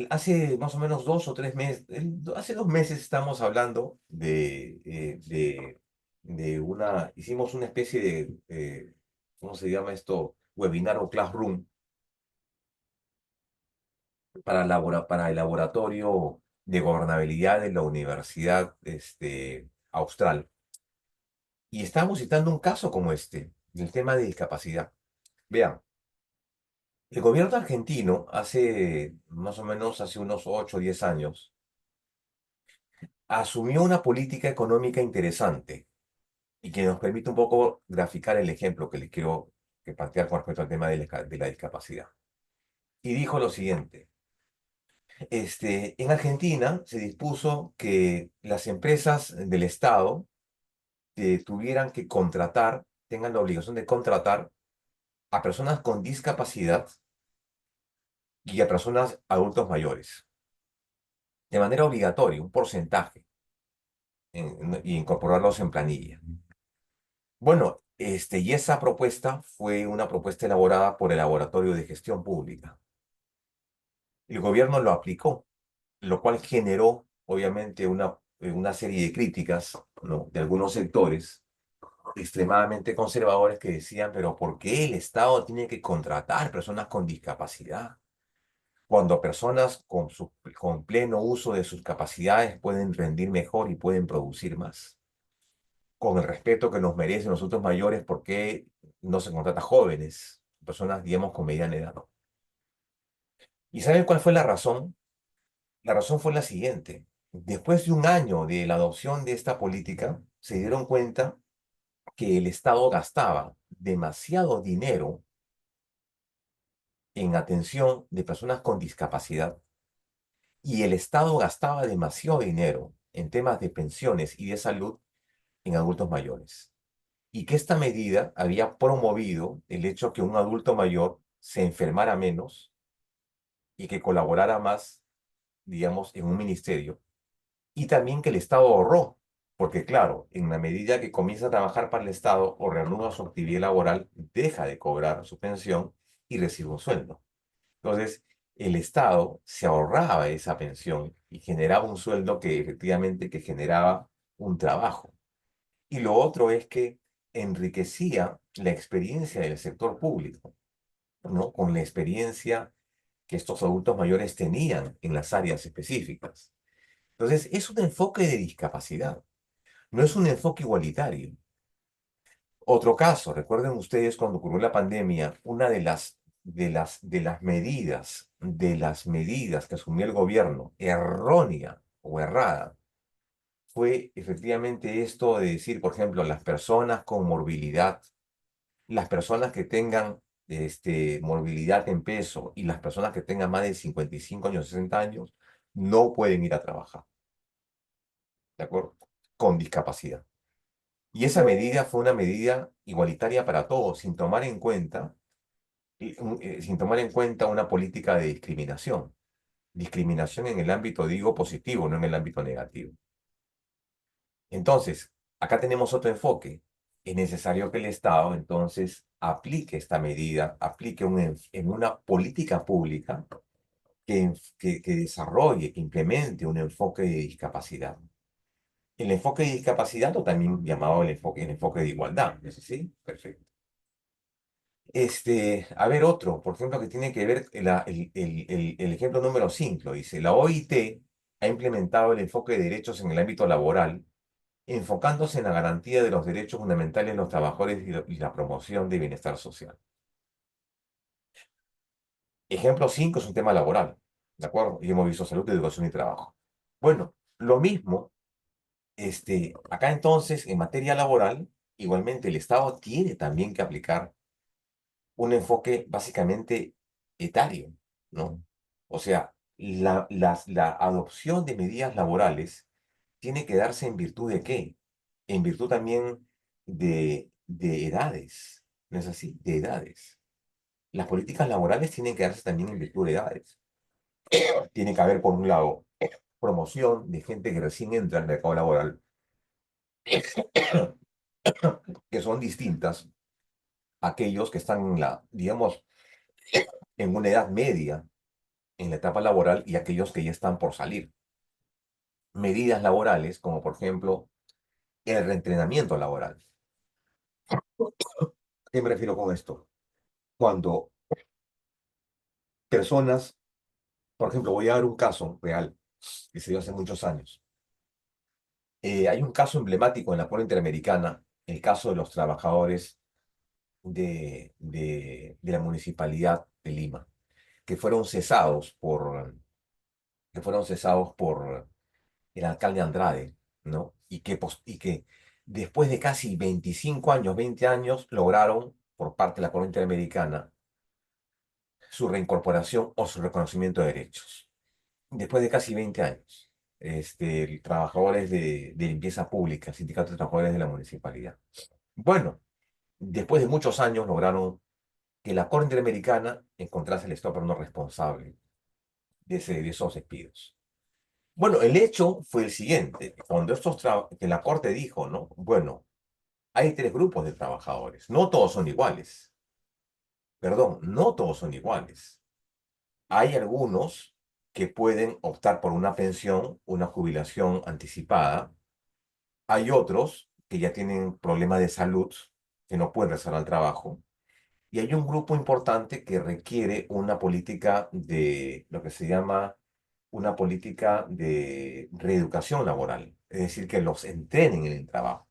Hace más o menos 2 o 3 meses, hace 2 meses estamos hablando hicimos una especie de, ¿cómo se llama esto? Webinar o classroom para el laboratorio de gobernabilidad de la Universidad Austral. Y estábamos citando un caso como este, del tema de discapacidad. Vean, el gobierno argentino hace más o menos hace unos 8 o 10 años asumió una política económica interesante y que nos permite un poco graficar el ejemplo que les quiero plantear con respecto al tema de la discapacidad. Y dijo lo siguiente: en Argentina se dispuso que las empresas del Estado tuvieran que contratar, tengan la obligación de contratar a personas con discapacidad y a personas adultos mayores, de manera obligatoria, un porcentaje, y incorporarlos en planilla. Bueno, y esa propuesta fue una propuesta elaborada por el Laboratorio de Gestión Pública. El gobierno lo aplicó, lo cual generó, obviamente, una serie de críticas, ¿no?, de algunos sectores extremadamente conservadores que decían, pero ¿por qué el Estado tiene que contratar personas con discapacidad? Cuando personas con pleno uso de sus capacidades pueden rendir mejor y pueden producir más. Con el respeto que nos merecen los adultos mayores, ¿por qué no se contrata jóvenes, personas, digamos, con mediana edad? ¿Y saben cuál fue la razón? La razón fue la siguiente. Después de un año de la adopción de esta política, se dieron cuenta que el Estado gastaba demasiado dinero en atención de personas con discapacidad y el Estado gastaba demasiado dinero en temas de pensiones y de salud en adultos mayores. Y que esta medida había promovido el hecho que un adulto mayor se enfermara menos y que colaborara más, digamos, en un ministerio. Y también que el Estado ahorró, porque claro, en la medida que comienza a trabajar para el Estado o reanuda su actividad laboral, deja de cobrar su pensión y recibe un sueldo. Entonces, el Estado se ahorraba esa pensión y generaba un sueldo que efectivamente que generaba un trabajo. Y lo otro es que enriquecía la experiencia del sector público, ¿no?, con la experiencia que estos adultos mayores tenían en las áreas específicas. Entonces, es un enfoque de discapacidad, no es un enfoque igualitario. Otro caso, recuerden ustedes cuando ocurrió la pandemia, una de las medidas que asumió el gobierno, errónea o errada, fue efectivamente esto de decir, por ejemplo, las personas con morbilidad, las personas que tengan morbilidad en peso y las personas que tengan más de 55 años, 60 años, no pueden ir a trabajar, ¿de acuerdo? Con discapacidad. Y esa medida fue una medida igualitaria para todos, sin tomar en cuenta una política de discriminación. Discriminación en el ámbito, digo, positivo, no en el ámbito negativo. Entonces, acá tenemos otro enfoque. Es necesario que el Estado, entonces, aplique esta medida, aplique en una política pública que desarrolle, que implemente un enfoque de discapacidad. El enfoque de discapacidad, o también llamado el enfoque de igualdad. ¿Es así? Perfecto. A ver, otro, por ejemplo, que tiene que ver el ejemplo número 5 dice, la OIT ha implementado el enfoque de derechos en el ámbito laboral, enfocándose en la garantía de los derechos fundamentales de los trabajadores y la promoción de bienestar social. Ejemplo 5 es un tema laboral, ¿de acuerdo? Y hemos visto salud, educación y trabajo. Bueno, lo mismo, acá entonces, en materia laboral, igualmente el Estado tiene también que aplicar un enfoque básicamente etario, ¿no? O sea, la adopción de medidas laborales tiene que darse en virtud de qué? En virtud también de edades, ¿no es así? De edades. Las políticas laborales tienen que darse también en virtud de edades. Tiene que haber, por un lado, promoción de gente que recién entra al mercado laboral, que son distintas a aquellos que están digamos, en una edad media en la etapa laboral y aquellos que ya están por salir. Medidas laborales, como por ejemplo el reentrenamiento laboral. ¿A qué me refiero con esto? Cuando personas, por ejemplo, voy a dar un caso real que se dio hace muchos años. Hay un caso emblemático en la Corte Interamericana, el caso de los trabajadores de la Municipalidad de Lima, que fueron cesados por el alcalde Andrade, ¿no? Y que después de casi 25 años, 20 años, lograron, por parte de la Corte Interamericana, su reincorporación o su reconocimiento de derechos. Después de casi 20 años, trabajadores de limpieza pública, sindicatos de trabajadores de la municipalidad. Bueno, después de muchos años lograron que la Corte Interamericana encontrase el Estado no responsable de esos despidos. Bueno, el hecho fue el siguiente, que la Corte dijo, ¿no? Bueno, hay tres grupos de trabajadores, no todos son iguales, perdón, no todos son iguales. Hay algunos que pueden optar por una pensión, una jubilación anticipada, hay otros que ya tienen problemas de salud, que no pueden regresar al trabajo, y hay un grupo importante que requiere una política de lo que se llama una política de reeducación laboral, es decir, que los entrenen en el trabajo,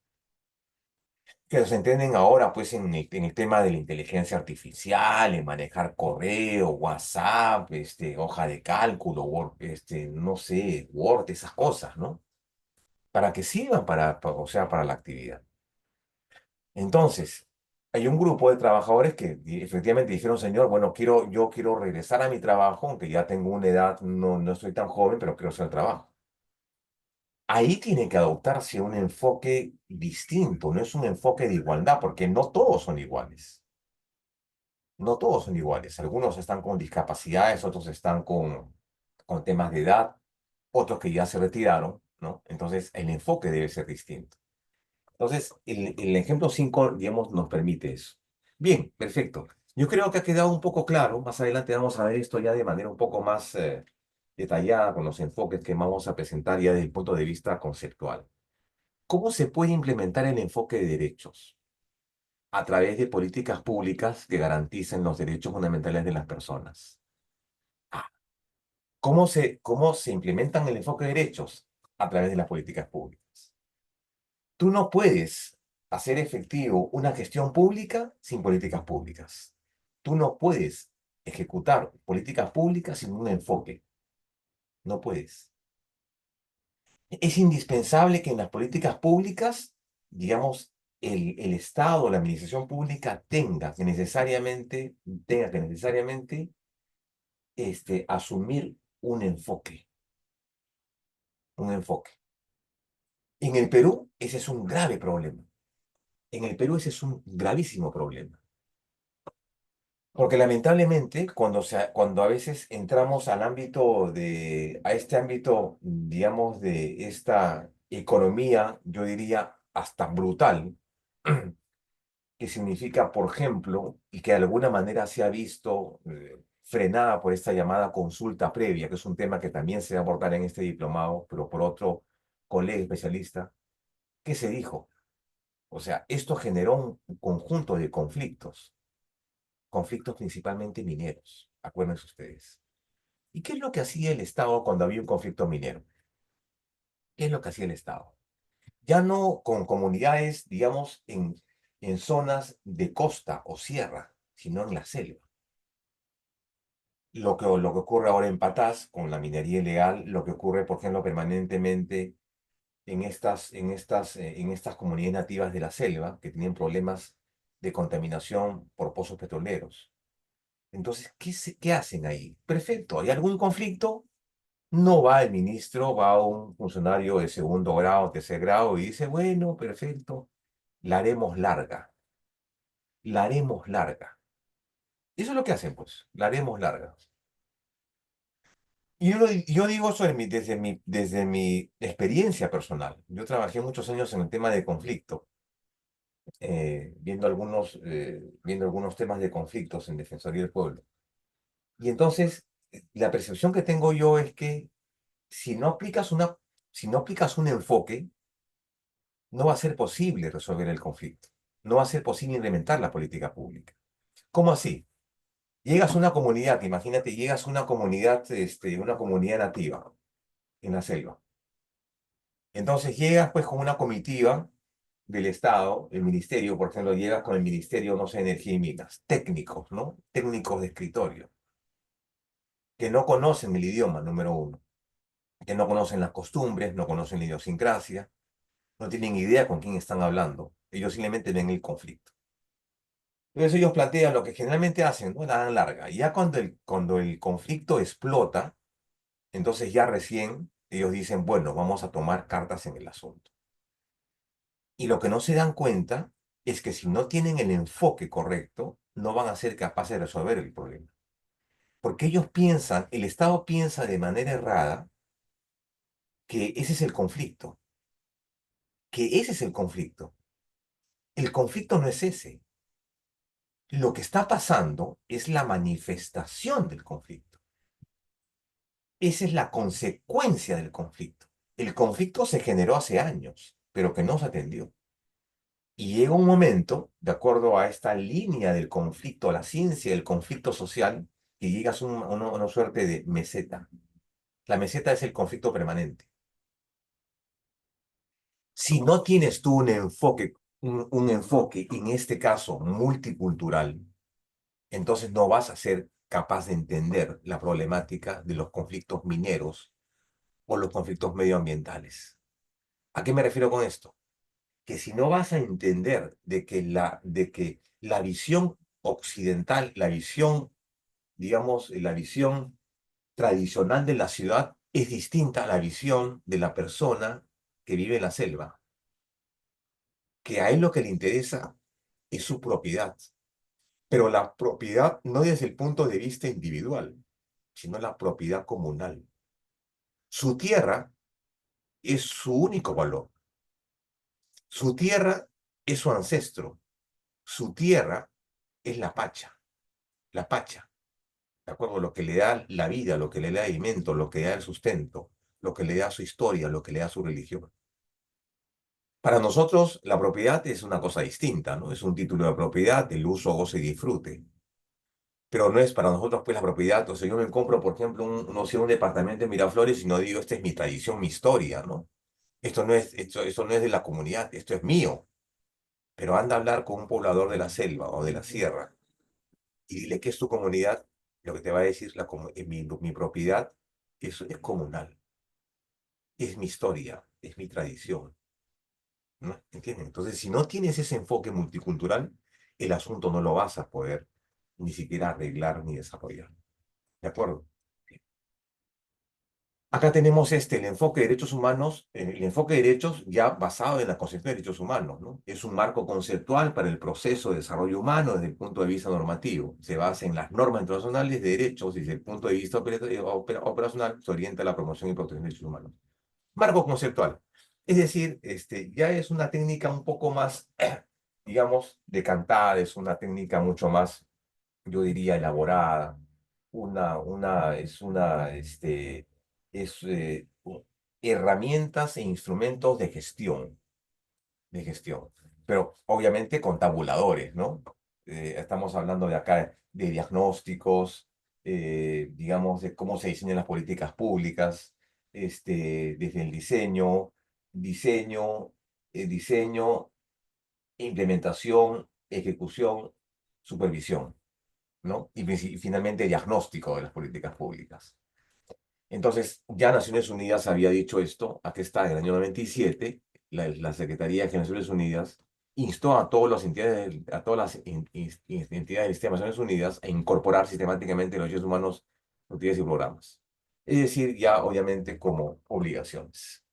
que los entrenen ahora pues en el tema de la inteligencia artificial, en manejar correo, WhatsApp, hoja de cálculo, Word, no sé, Word, esas cosas, ¿no? Para que sirvan o sea, para la actividad. Entonces, hay un grupo de trabajadores que efectivamente dijeron, señor, bueno, yo quiero regresar a mi trabajo, aunque ya tengo una edad, no estoy tan joven, pero quiero hacer el trabajo. Ahí tiene que adoptarse un enfoque distinto, no es un enfoque de igualdad, porque no todos son iguales. No todos son iguales. Algunos están con discapacidades, otros están con temas de edad, otros que ya se retiraron, ¿no? Entonces, el enfoque debe ser distinto. Entonces, el ejemplo 5 digamos, nos permite eso. Bien, perfecto. Yo creo que ha quedado un poco claro. Más adelante vamos a ver esto ya de manera un poco más detallada con los enfoques que vamos a presentar ya desde el punto de vista conceptual. ¿Cómo se puede implementar el enfoque de derechos? A través de políticas públicas que garanticen los derechos fundamentales de las personas. Ah, ¿cómo se implementan el enfoque de derechos? A través de las políticas públicas. Tú no puedes hacer efectivo una gestión pública sin políticas públicas. Tú no puedes ejecutar políticas públicas sin un enfoque. No puedes. Es indispensable que en las políticas públicas, digamos, el Estado, la administración pública tenga que necesariamente asumir un enfoque, un enfoque. En el Perú, ese es un grave problema. En el Perú, ese es un gravísimo problema. Porque lamentablemente, cuando a veces entramos a este ámbito, digamos, de esta economía, yo diría, hasta brutal, que significa, por ejemplo, y que de alguna manera se ha visto frenada por esta llamada consulta previa, que es un tema que también se va a abordar en este diplomado, pero por otro colega especialista, ¿qué se dijo? O sea, esto generó un conjunto de conflictos principalmente mineros, acuérdense ustedes. ¿Y qué es lo que hacía el Estado cuando había un conflicto minero? ¿Qué es lo que hacía el Estado? Ya no con comunidades, digamos, en zonas de costa o sierra, sino en la selva. Lo que ocurre ahora en Patás con la minería ilegal, lo que ocurre, por ejemplo, permanentemente en estas comunidades nativas de la selva que tienen problemas de contaminación por pozos petroleros. Entonces, ¿qué hacen ahí? Perfecto, ¿hay algún conflicto? No va el ministro, va un funcionario de segundo grado, tercer grado y dice, bueno, perfecto, la haremos larga, la haremos larga. Eso es lo que hacen, pues, la haremos larga. Y yo digo eso desde mi experiencia personal. Yo trabajé muchos años en el tema de conflicto, viendo algunos temas de conflictos en Defensoría del Pueblo. Y entonces, la percepción que tengo yo es que si no aplicas si no aplicas un enfoque, no va a ser posible resolver el conflicto. No va a ser posible implementar la política pública. ¿Cómo así? Llegas a una comunidad, imagínate, llegas a una comunidad nativa en la selva. Entonces llegas pues con una comitiva del Estado, el ministerio, por ejemplo, llegas con el ministerio, no sé, Energía y Minas, técnicos, ¿no? Técnicos de escritorio, que no conocen el idioma, número uno, que no conocen las costumbres, no conocen la idiosincrasia, no tienen idea con quién están hablando. Ellos simplemente ven el conflicto. Entonces ellos plantean lo que generalmente hacen, ¿no? La dan larga. Y ya cuando el conflicto explota, entonces ya recién ellos dicen, bueno, vamos a tomar cartas en el asunto. Y lo que no se dan cuenta es que si no tienen el enfoque correcto, no van a ser capaces de resolver el problema. Porque ellos piensan, el Estado piensa de manera errada que ese es el conflicto, que ese es el conflicto. El conflicto no es ese. Lo que está pasando es la manifestación del conflicto. Esa es la consecuencia del conflicto. El conflicto se generó hace años, pero que no se atendió. Y llega un momento, de acuerdo a esta línea del conflicto, a la ciencia del conflicto social, que llegas a una suerte de meseta. La meseta es el conflicto permanente. Si no tienes tú un enfoque, en este caso multicultural, entonces no vas a ser capaz de entender la problemática de los conflictos mineros o los conflictos medioambientales. ¿A qué me refiero con esto? Que si no vas a entender de que la visión occidental, la visión tradicional de la ciudad es distinta a la visión de la persona que vive en la selva, que a él lo que le interesa es su propiedad, pero la propiedad no desde el punto de vista individual, sino la propiedad comunal. Su tierra es su único valor. Su tierra es su ancestro. Su tierra es la pacha, ¿de acuerdo? Lo que le da la vida, lo que le da alimento, lo que le da el sustento, lo que le da su historia, lo que le da su religión. Para nosotros, la propiedad es una cosa distinta, ¿no? Es un título de propiedad, el uso, goce y disfrute. Pero no es para nosotros, pues, la propiedad. O sea, yo me compro, por ejemplo, no sé, un departamento en Miraflores y no digo, esta es mi tradición, mi historia, ¿no? Esto no es de la comunidad, esto es mío. Pero anda a hablar con un poblador de la selva o de la sierra y dile que es tu comunidad, lo que te va a decir, mi propiedad es comunal, es mi historia, es mi tradición, ¿no? ¿Entienden? Entonces, si no tienes ese enfoque multicultural, el asunto no lo vas a poder ni siquiera arreglar ni desarrollar. ¿De acuerdo? Acá tenemos el enfoque de derechos humanos, el enfoque de derechos ya basado en la concepción de derechos humanos, ¿no? Es un marco conceptual para el proceso de desarrollo humano desde el punto de vista normativo. Se basa en las normas internacionales de derechos y desde el punto de vista operacional se orienta a la promoción y protección de derechos humanos. Marco conceptual. Es decir, ya es una técnica un poco más, digamos, decantada, es una técnica mucho más, yo diría, elaborada, es una, es herramientas e instrumentos de gestión, pero obviamente con tabuladores, ¿no? Estamos hablando de acá de diagnósticos, digamos, de cómo se diseñan las políticas públicas, desde el diseño, diseño, implementación, ejecución, supervisión, ¿no? Y finalmente diagnóstico de las políticas públicas. Entonces, ya Naciones Unidas había dicho esto, aquí está, en el año 97, la Secretaría de Naciones Unidas instó a todas las entidades, a todas las entidades del sistema de Naciones Unidas a incorporar sistemáticamente los derechos humanos, actividades y programas. Es decir, ya obviamente como obligaciones,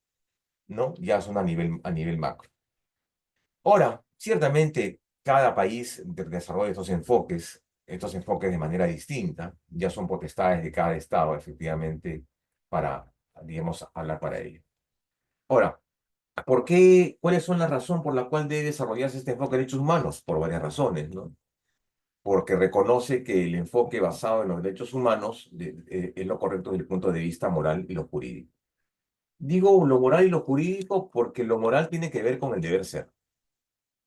¿no? Ya son a nivel macro. Ahora, ciertamente, cada país desarrolla estos enfoques de manera distinta, ya son potestades de cada estado, efectivamente, para, digamos, hablar para ello. Ahora, ¿por qué? ¿Cuáles son las razones por la cual debe desarrollarse este enfoque de derechos humanos? Por varias razones, ¿no? Porque reconoce que el enfoque basado en los derechos humanos es lo correcto desde el punto de vista moral y lo jurídico. Digo lo moral y lo jurídico porque lo moral tiene que ver con el deber ser.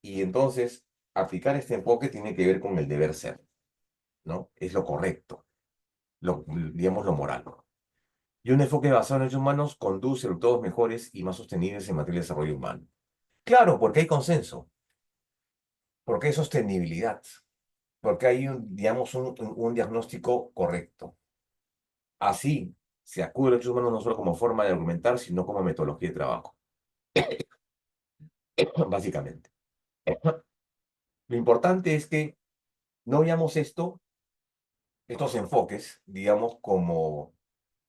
Y entonces, aplicar este enfoque tiene que ver con el deber ser, ¿no? Es lo correcto, digamos lo moral. Y un enfoque basado en derechos humanos conduce a resultados mejores y más sostenibles en materia de desarrollo humano. Claro, porque hay consenso, porque hay sostenibilidad, porque hay, digamos, un diagnóstico correcto. Así, se acude a los derechos humanos no solo como forma de argumentar, sino como metodología de trabajo, básicamente. Lo importante es que no veamos estos enfoques, digamos, como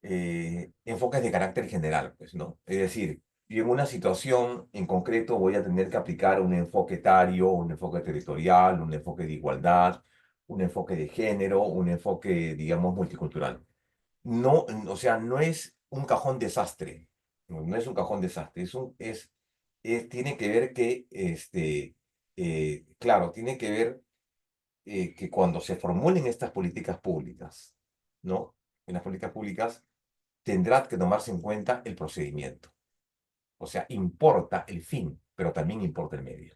enfoques de carácter general, pues, ¿no? Es decir, yo en una situación en concreto voy a tener que aplicar un enfoque etario, un enfoque territorial, un enfoque de igualdad, un enfoque de género, un enfoque, digamos, multicultural. No, o sea, no es un cajón desastre, no es un cajón desastre, tiene que ver que, claro, tiene que ver que cuando se formulen estas políticas públicas, ¿no? En las políticas públicas tendrá que tomarse en cuenta el procedimiento. O sea, importa el fin, pero también importa el medio.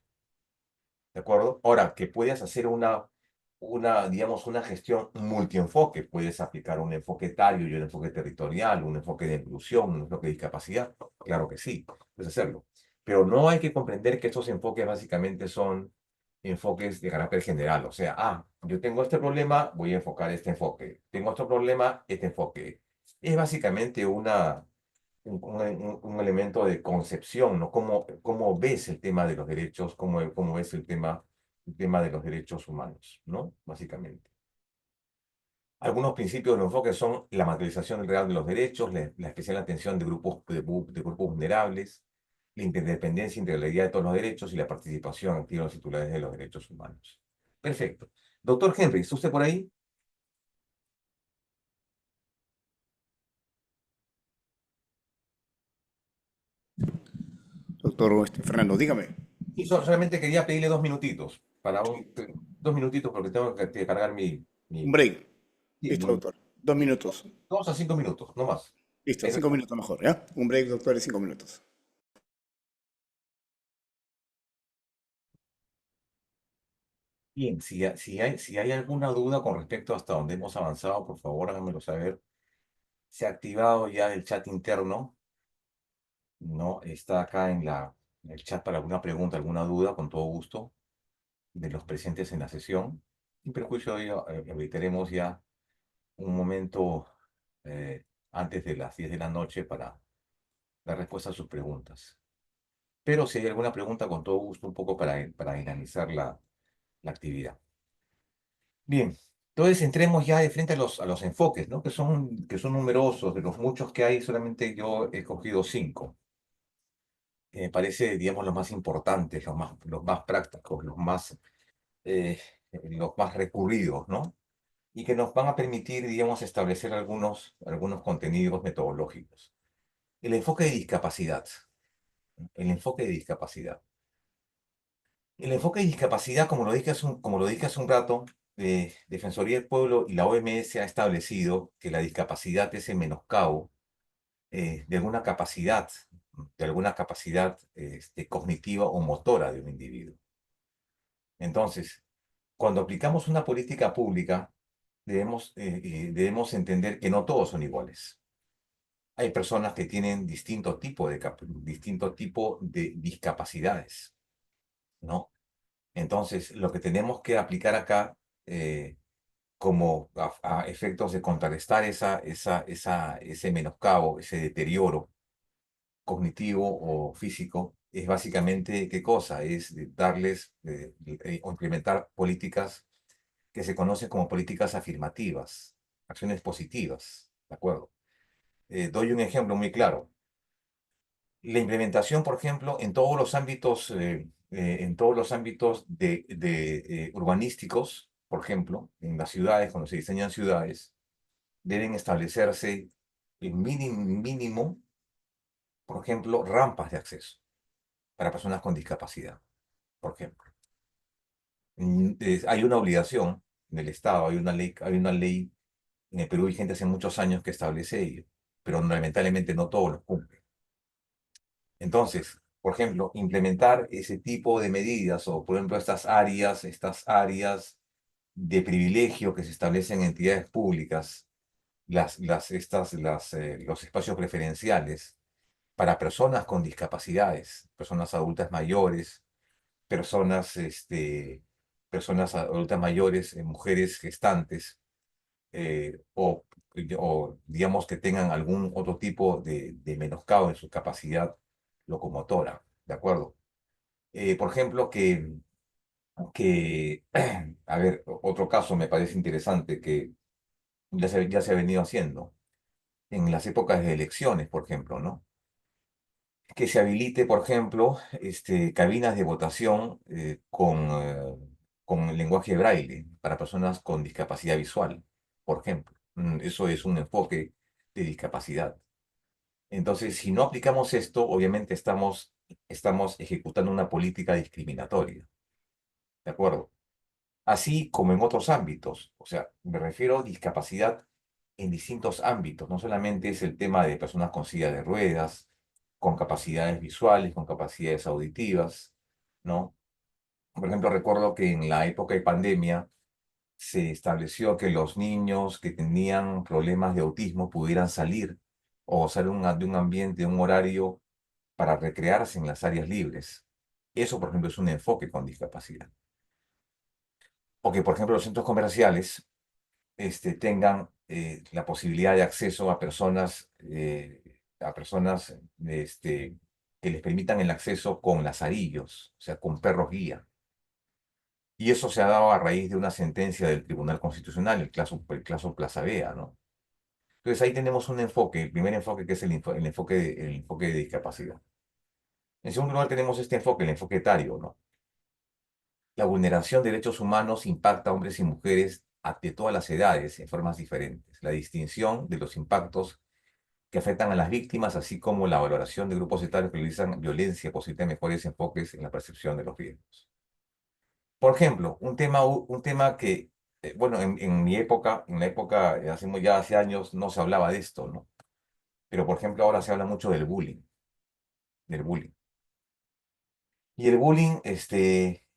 ¿De acuerdo? Ahora, que puedas hacer digamos, una gestión multienfoque, puedes aplicar un enfoque etario y un enfoque territorial, un enfoque de inclusión, un enfoque de discapacidad. Claro que sí, puedes hacerlo. Pero no hay que comprender que estos enfoques básicamente son enfoques de carácter general. O sea, yo tengo este problema, voy a enfocar este enfoque. Tengo otro problema, este enfoque. Es básicamente un elemento de concepción, ¿no? ¿Cómo ves el tema de los derechos? ¿Cómo ves el tema de los derechos humanos, ¿no? Básicamente. Algunos principios de los enfoques son la materialización real de los derechos, la especial atención de grupos vulnerables, la independencia e integralidad de todos los derechos y la participación activa de los titulares de los derechos humanos. Perfecto. Doctor Henry, ¿está usted por ahí? Doctor Fernando, dígame. Y solamente quería pedirle 2 minutitos, dos minutitos porque tengo que cargar Un mi, break. sí, Listo, doctor. 2 minutos. 2 a 5 minutos, no más. Listo, Eso. 5 minutos mejor, ¿ya? Un break, doctor, de 5 minutos. Bien, si hay alguna duda con respecto hasta dónde hemos avanzado, por favor háganmelo saber. Se ha activado ya el chat interno, ¿no? Está acá en el chat para alguna pregunta, alguna duda, con todo gusto, de los presentes en la sesión. Sin perjuicio de ello, evitaremos ya un momento eh, antes de las 10 de la noche para dar respuesta a sus preguntas. Pero si hay alguna pregunta, con todo gusto, un poco para dinamizar la actividad. Bien, entonces entremos ya de frente a los enfoques, ¿no? Que son numerosos, de los muchos que hay, solamente yo he escogido 5. Que me parece, digamos, los más importantes, los más prácticos, eh, los más recurridos, ¿no? Y que nos van a permitir, digamos, establecer algunos contenidos metodológicos. El enfoque de discapacidad. El enfoque de discapacidad. El enfoque de discapacidad, como lo dije hace un rato, Defensoría del Pueblo y la OMS ha establecido que la discapacidad es el menoscabo de alguna capacidad cognitiva o motora de un individuo. Entonces, cuando aplicamos una política pública, debemos entender que no todos son iguales. Hay personas que tienen distinto tipo de discapacidades, ¿no? Entonces, lo que tenemos que aplicar acá, como a efectos de contrarrestar ese menoscabo, ese deterioro cognitivo o físico, es básicamente, ¿qué cosa? Es darles o implementar políticas que se conocen como políticas afirmativas, acciones positivas, ¿de acuerdo? Doy un ejemplo muy claro. La implementación, por ejemplo, en todos los ámbitos urbanísticos, por ejemplo, en las ciudades, cuando se diseñan ciudades, deben establecerse el mínimo, por ejemplo, rampas de acceso para personas con discapacidad, por ejemplo. Hay una obligación del Estado, hay una ley en el Perú vigente hace muchos años que establece ello, pero lamentablemente no todos lo cumplen. Entonces, por ejemplo, implementar ese tipo de medidas o, por ejemplo, estas áreas de privilegio que se establecen en entidades públicas, los espacios preferenciales para personas con discapacidades, personas adultas mayores, personas, personas adultas mayores, mujeres gestantes, o digamos que tengan algún otro tipo de menoscabo en su capacidad locomotora, ¿de acuerdo? Por ejemplo, a ver, otro caso me parece interesante que ya se ha venido haciendo en las épocas de elecciones, por ejemplo, ¿no? Que se habilite, por ejemplo, cabinas de votación con lenguaje braille para personas con discapacidad visual, por ejemplo. Eso es un enfoque de discapacidad. Entonces, si no aplicamos esto, obviamente estamos ejecutando una política discriminatoria, ¿de acuerdo? Así como en otros ámbitos. O sea, me refiero a discapacidad en distintos ámbitos. No solamente es el tema de personas con silla de ruedas, con capacidades visuales, con capacidades auditivas, ¿no? Por ejemplo, recuerdo que en la época de pandemia se estableció que los niños que tenían problemas de autismo pudieran salir o salir de un ambiente, de un horario para recrearse en las áreas libres. Eso, por ejemplo, es un enfoque con discapacidad. O que, por ejemplo, los centros comerciales tengan la posibilidad de acceso a personas que les permitan el acceso con lazarillos, o sea, con perros guía. Y eso se ha dado a raíz de una sentencia del Tribunal Constitucional, el caso Plaza Vea, ¿no? Entonces ahí tenemos un enfoque, el primer enfoque que es el enfoque de discapacidad. En segundo lugar tenemos este enfoque, el enfoque etario, ¿no? La vulneración de derechos humanos impacta a hombres y mujeres de todas las edades en formas diferentes. La distinción de los impactos que afectan a las víctimas, así como la valoración de grupos etarios que realizan violencia, posibilita mejores enfoques en la percepción de los riesgos. Por ejemplo, un tema que, bueno, en mi época, en la época, hace años, no se hablaba de esto, ¿no? Pero, por ejemplo, ahora se habla mucho del bullying. Y el bullying, es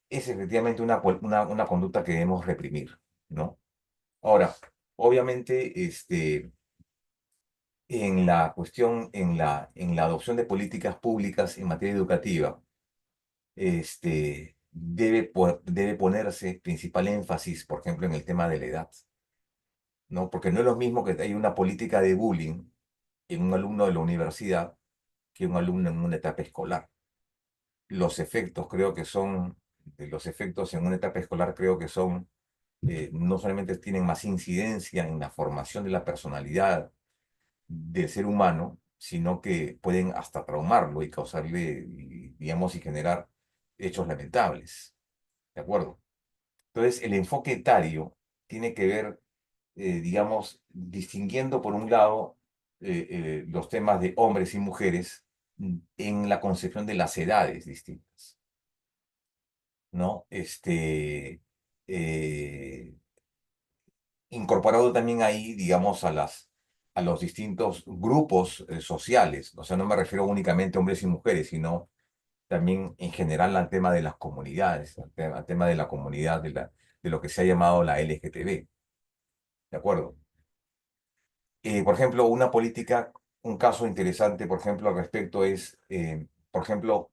efectivamente una conducta que debemos reprimir, ¿no? Ahora, obviamente, en la adopción de políticas públicas en materia educativa, debe ponerse principal énfasis, por ejemplo, en el tema de la edad, ¿no? Porque no es lo mismo que hay una política de bullying en un alumno de la universidad que un alumno en una etapa escolar. Los efectos en una etapa escolar creo que no solamente tienen más incidencia en la formación de la personalidad del ser humano, sino que pueden hasta traumarlo y causarle, digamos, y generar hechos lamentables. ¿De acuerdo? Entonces, el enfoque etario tiene que ver, digamos, distinguiendo por un lado los temas de hombres y mujeres en la concepción de las edades distintas, ¿no? Eh, Incorporado también ahí, digamos, a los distintos grupos sociales. O sea, no me refiero únicamente a hombres y mujeres, sino también en general al tema de las comunidades, al tema de la comunidad, de lo que se ha llamado la LGTB. ¿De acuerdo? Por ejemplo, una política, un caso interesante, por ejemplo, al respecto es, por ejemplo,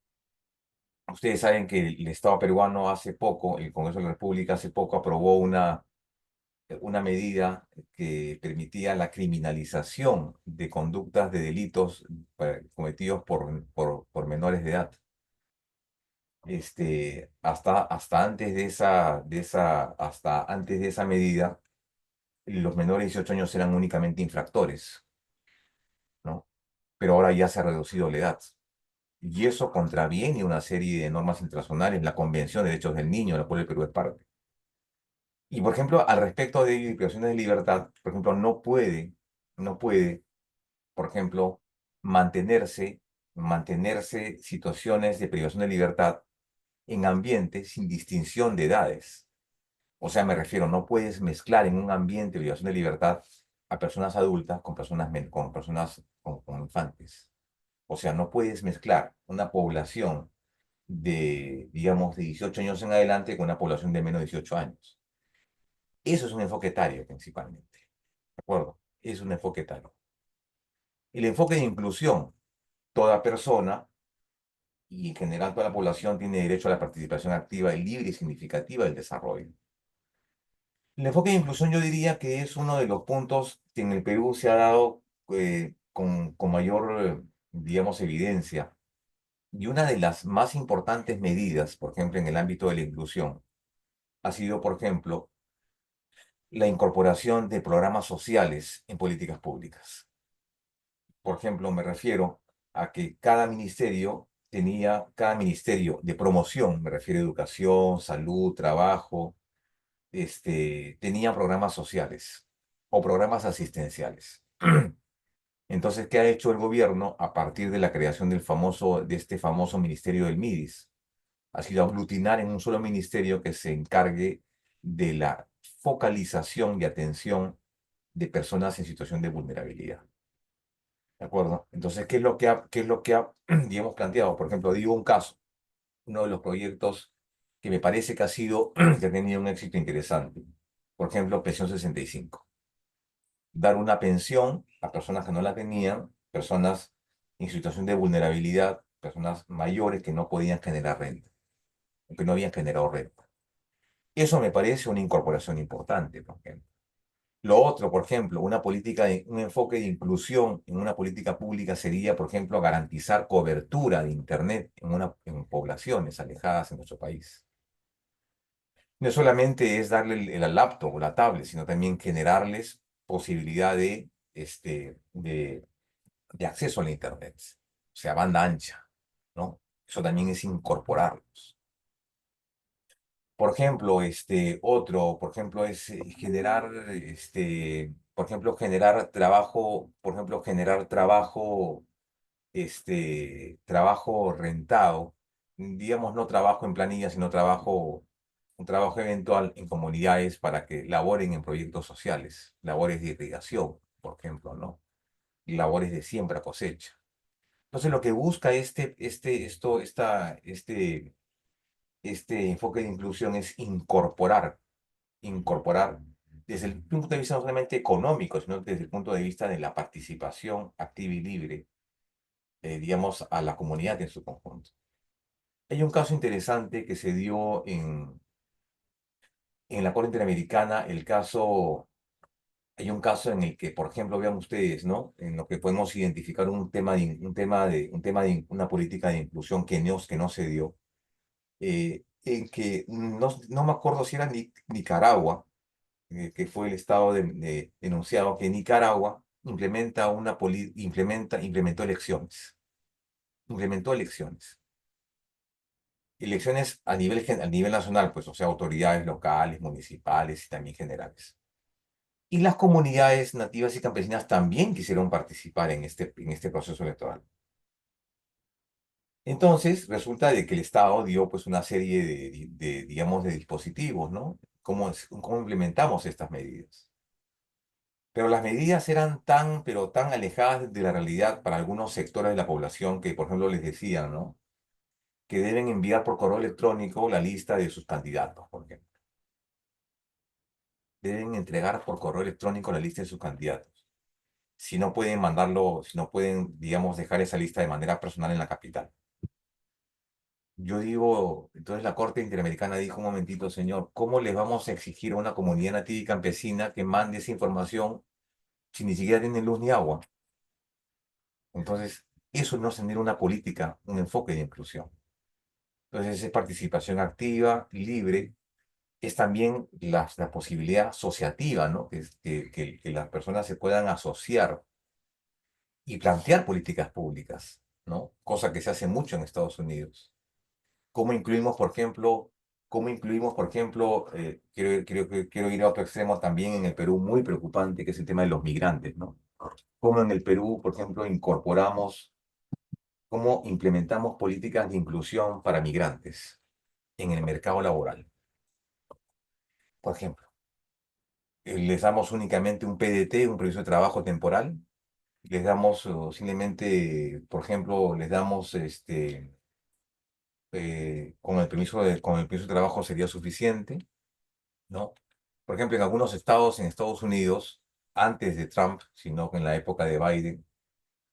ustedes saben que el Estado peruano hace poco, el Congreso de la República hace poco aprobó una medida que permitía la criminalización de conductas de delitos cometidos por menores de edad. Hasta antes hasta antes de esa medida, los menores de 18 años eran únicamente infractores, ¿no? Pero ahora ya se ha reducido la edad. Y eso contraviene una serie de normas internacionales, la Convención de Derechos del Niño, de la cual el Perú es parte. Y, por ejemplo, al respecto de privaciones de libertad, por ejemplo, no puede, por ejemplo, mantenerse situaciones de privación de libertad en ambientes sin distinción de edades. O sea, me refiero, no puedes mezclar en un ambiente de privación de libertad a personas adultas con con infantes. O sea, no puedes mezclar una población de, digamos, de 18 años en adelante con una población de menos de 18 años. Eso es un enfoque etario principalmente. ¿De acuerdo? Es un enfoque etario. El enfoque de inclusión, toda persona y en general toda la población tiene derecho a la participación activa y libre y significativa del desarrollo. El enfoque de inclusión yo diría que es uno de los puntos que en el Perú se ha dado con mayor, digamos, evidencia. Y una de las más importantes medidas, por ejemplo, en el ámbito de la inclusión, ha sido, por ejemplo, la incorporación de programas sociales en políticas públicas. Por ejemplo, me refiero a que cada ministerio de promoción, me refiero a educación, salud, trabajo, tenía programas sociales o programas asistenciales. Entonces, ¿qué ha hecho el gobierno a partir de la creación de este famoso Ministerio del MIDIS? Ha sido aglutinar en un solo ministerio que se encargue de la focalización y atención de personas en situación de vulnerabilidad. ¿De acuerdo? Entonces, ¿qué es lo que ha, digamos, planteado? Por ejemplo, digo un caso, uno de los proyectos que me parece que que ha tenido un éxito interesante. Por ejemplo, Pensión 65. Dar una pensión a personas que no la tenían, personas en situación de vulnerabilidad, personas mayores que no podían generar renta, que no habían generado renta. Eso me parece una incorporación importante, por ejemplo. Lo otro, por ejemplo, un enfoque de inclusión en una política pública sería, por ejemplo, garantizar cobertura de Internet en poblaciones alejadas en nuestro país. No solamente es darle el laptop o la tablet, sino también generarles posibilidad de acceso a la Internet, o sea, banda ancha, ¿no? Eso también es incorporarlos. Por ejemplo, por ejemplo, es generar, por ejemplo, generar trabajo rentado, digamos, no trabajo en planilla, sino un trabajo eventual en comunidades para que laboren en proyectos sociales, labores de irrigación, por ejemplo, ¿no? Y labores de siembra, cosecha. Entonces, lo que busca este enfoque de inclusión es incorporar desde el punto de vista no solamente económico, sino desde el punto de vista de la participación activa y libre, digamos, a la comunidad en su conjunto. Hay un caso interesante que se dio en la Corte Interamericana, hay un caso en el que, por ejemplo, vean ustedes, ¿no? En lo que podemos identificar una política de inclusión que no se dio, en que no me acuerdo si era Nicaragua, que fue el estado denunciado, que Nicaragua implementó elecciones a nivel nacional, pues, o sea, autoridades locales, municipales y también generales. Y las comunidades nativas y campesinas también quisieron participar en este proceso electoral. Entonces, resulta de que el Estado dio pues una serie digamos, de dispositivos, ¿no? ¿Cómo implementamos estas medidas? Pero las medidas eran tan, pero tan alejadas de la realidad para algunos sectores de la población que, por ejemplo, les decían, ¿no? Que deben enviar por correo electrónico la lista de sus candidatos, por ejemplo. Deben entregar por correo electrónico la lista de sus candidatos. Si no pueden mandarlo, si no pueden, digamos, dejar esa lista de manera personal en la capital. Yo digo, entonces la Corte Interamericana dijo un momentito, señor, ¿cómo les vamos a exigir a una comunidad nativa y campesina que mande esa información si ni siquiera tienen luz ni agua? Entonces, eso no es tener una política, un enfoque de inclusión. Entonces, es participación activa, libre, es también la posibilidad asociativa, ¿no? Que las personas se puedan asociar y plantear políticas públicas, ¿no? Cosa que se hace mucho en Estados Unidos. ¿Cómo incluimos, por ejemplo, quiero ir a otro extremo también en el Perú, muy preocupante, que es el tema de los migrantes, ¿no? Cómo en el Perú, por ejemplo, cómo implementamos políticas de inclusión para migrantes en el mercado laboral. Por ejemplo, les damos únicamente un PDT, un permiso de trabajo temporal, les damos simplemente, por ejemplo, les damos con el permiso de trabajo sería suficiente, ¿no? Por ejemplo, en algunos estados en Estados Unidos, antes de Trump, sino que en la época de Biden,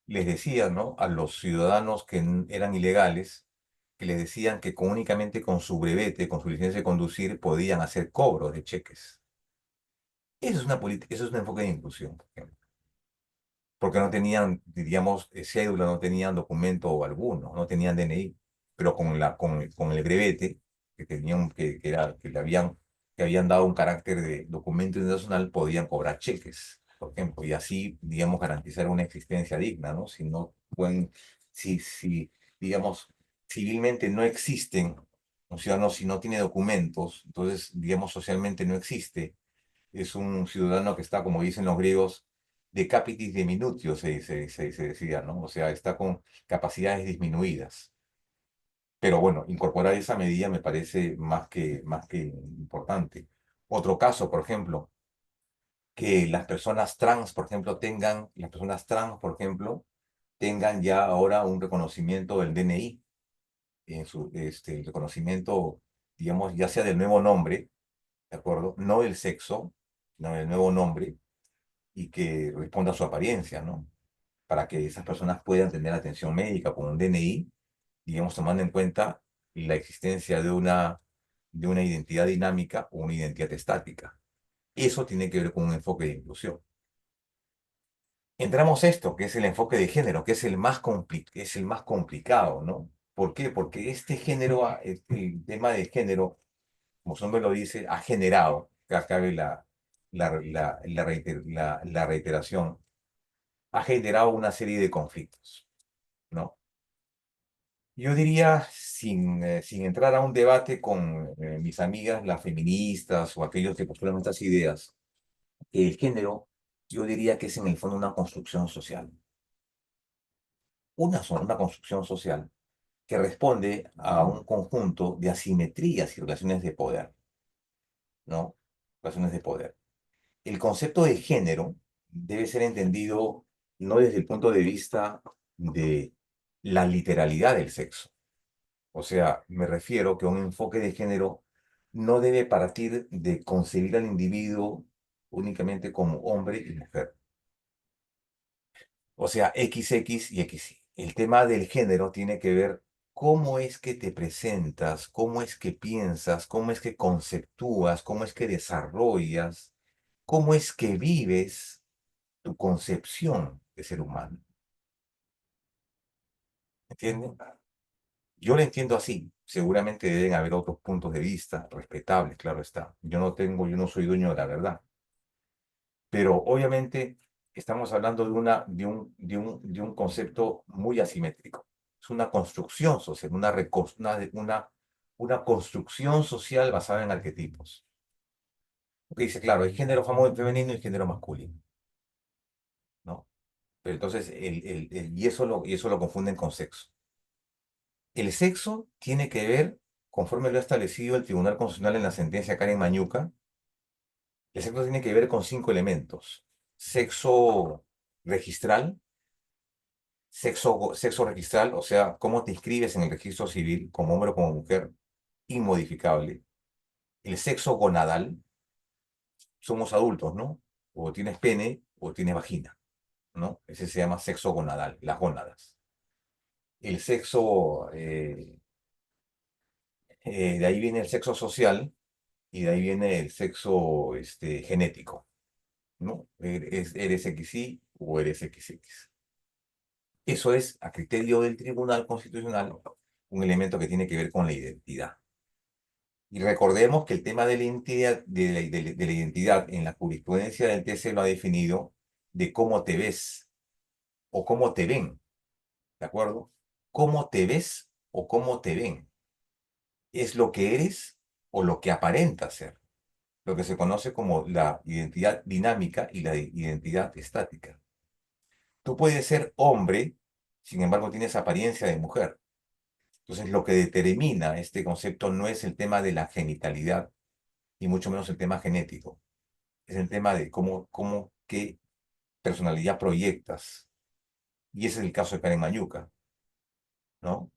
les decían, ¿no? A los ciudadanos que eran ilegales, que les decían que únicamente con su brevete, con su licencia de conducir, podían hacer cobros de cheques. Eso es una política, eso es un enfoque de inclusión, por ejemplo. Porque no tenían, diríamos, cédula, no tenían documento alguno, no tenían DNI, pero con el brevete que habían dado un carácter de documento internacional, podían cobrar cheques, por ejemplo, y así, digamos, garantizar una existencia digna, ¿no? Si no pueden, si, digamos, civilmente no existen, un ciudadano si no tiene documentos, entonces, digamos, socialmente no existe, es un ciudadano que está, como dicen los griegos, de capitis diminutio, se decía, ¿no? O sea, está con capacidades disminuidas. Pero bueno, incorporar esa medida me parece más que importante. Otro caso, por ejemplo, que las personas trans, por ejemplo, tengan ya ahora un reconocimiento del DNI, el reconocimiento, digamos, ya sea del nuevo nombre, ¿de acuerdo? No del sexo, sino del nuevo nombre, y que responda a su apariencia, ¿no? Para que esas personas puedan tener atención médica con un DNI, digamos, tomando en cuenta la existencia de una identidad dinámica o una identidad estática. Eso tiene que ver con un enfoque de inclusión. Entramos a esto, que es el enfoque de género, que es es el más complicado, ¿no? ¿Por qué? Porque este género, el tema de género, como su nombre lo dice, ha generado, acá cabe la reiteración, ha generado una serie de conflictos, ¿no? Yo diría, sin entrar a un debate con mis amigas, las feministas o aquellos que postulan estas ideas, que el género, yo diría que es en el fondo una construcción social. Una construcción social que responde a un conjunto de asimetrías y relaciones de poder, ¿no? Relaciones de poder. El concepto de género debe ser entendido no desde el punto de vista de la literalidad del sexo. O sea, me refiero que un enfoque de género no debe partir de concebir al individuo únicamente como hombre y mujer. O sea, XX y XY. El tema del género tiene que ver cómo es que te presentas, cómo es que piensas, cómo es que conceptúas, cómo es que desarrollas, cómo es que vives tu concepción de ser humano. ¿Entienden? Yo lo entiendo así. Seguramente deben haber otros puntos de vista respetables, claro está. Yo no soy dueño de la verdad. Pero obviamente estamos hablando de un concepto muy asimétrico. Es una construcción social, una construcción social basada en arquetipos. Porque dice, claro, hay género femenino y género masculino, ¿no? Pero entonces, y eso lo confunden con sexo. El sexo tiene que ver, conforme lo ha establecido el Tribunal Constitucional en la sentencia Karen Mañuca, el sexo tiene que ver con 5 elementos. Sexo registral, sexo registral, o sea, cómo te inscribes en el registro civil como hombre o como mujer, inmodificable. El sexo gonadal, somos adultos, ¿no? O tienes pene o tienes vagina, ¿no? Ese se llama sexo gonadal, las gónadas. El sexo, de ahí viene el sexo social y de ahí viene el sexo genético, ¿no? Eres XY o eres XX. Eso es, a criterio del Tribunal Constitucional, un elemento que tiene que ver con la identidad. Y recordemos que el tema de la identidad, de la identidad en la jurisprudencia del TC lo ha definido de cómo te ves o cómo te ven, ¿de acuerdo? Cómo te ves o cómo te ven. Es lo que eres o lo que aparenta ser, lo que se conoce como la identidad dinámica y la identidad estática. Tú puedes ser hombre, sin embargo tienes apariencia de mujer. Entonces, lo que determina este concepto no es el tema de la genitalidad, y mucho menos el tema genético. Es el tema de qué personalidad proyectas. Y ese es el caso de Karen Mañuca, ¿no?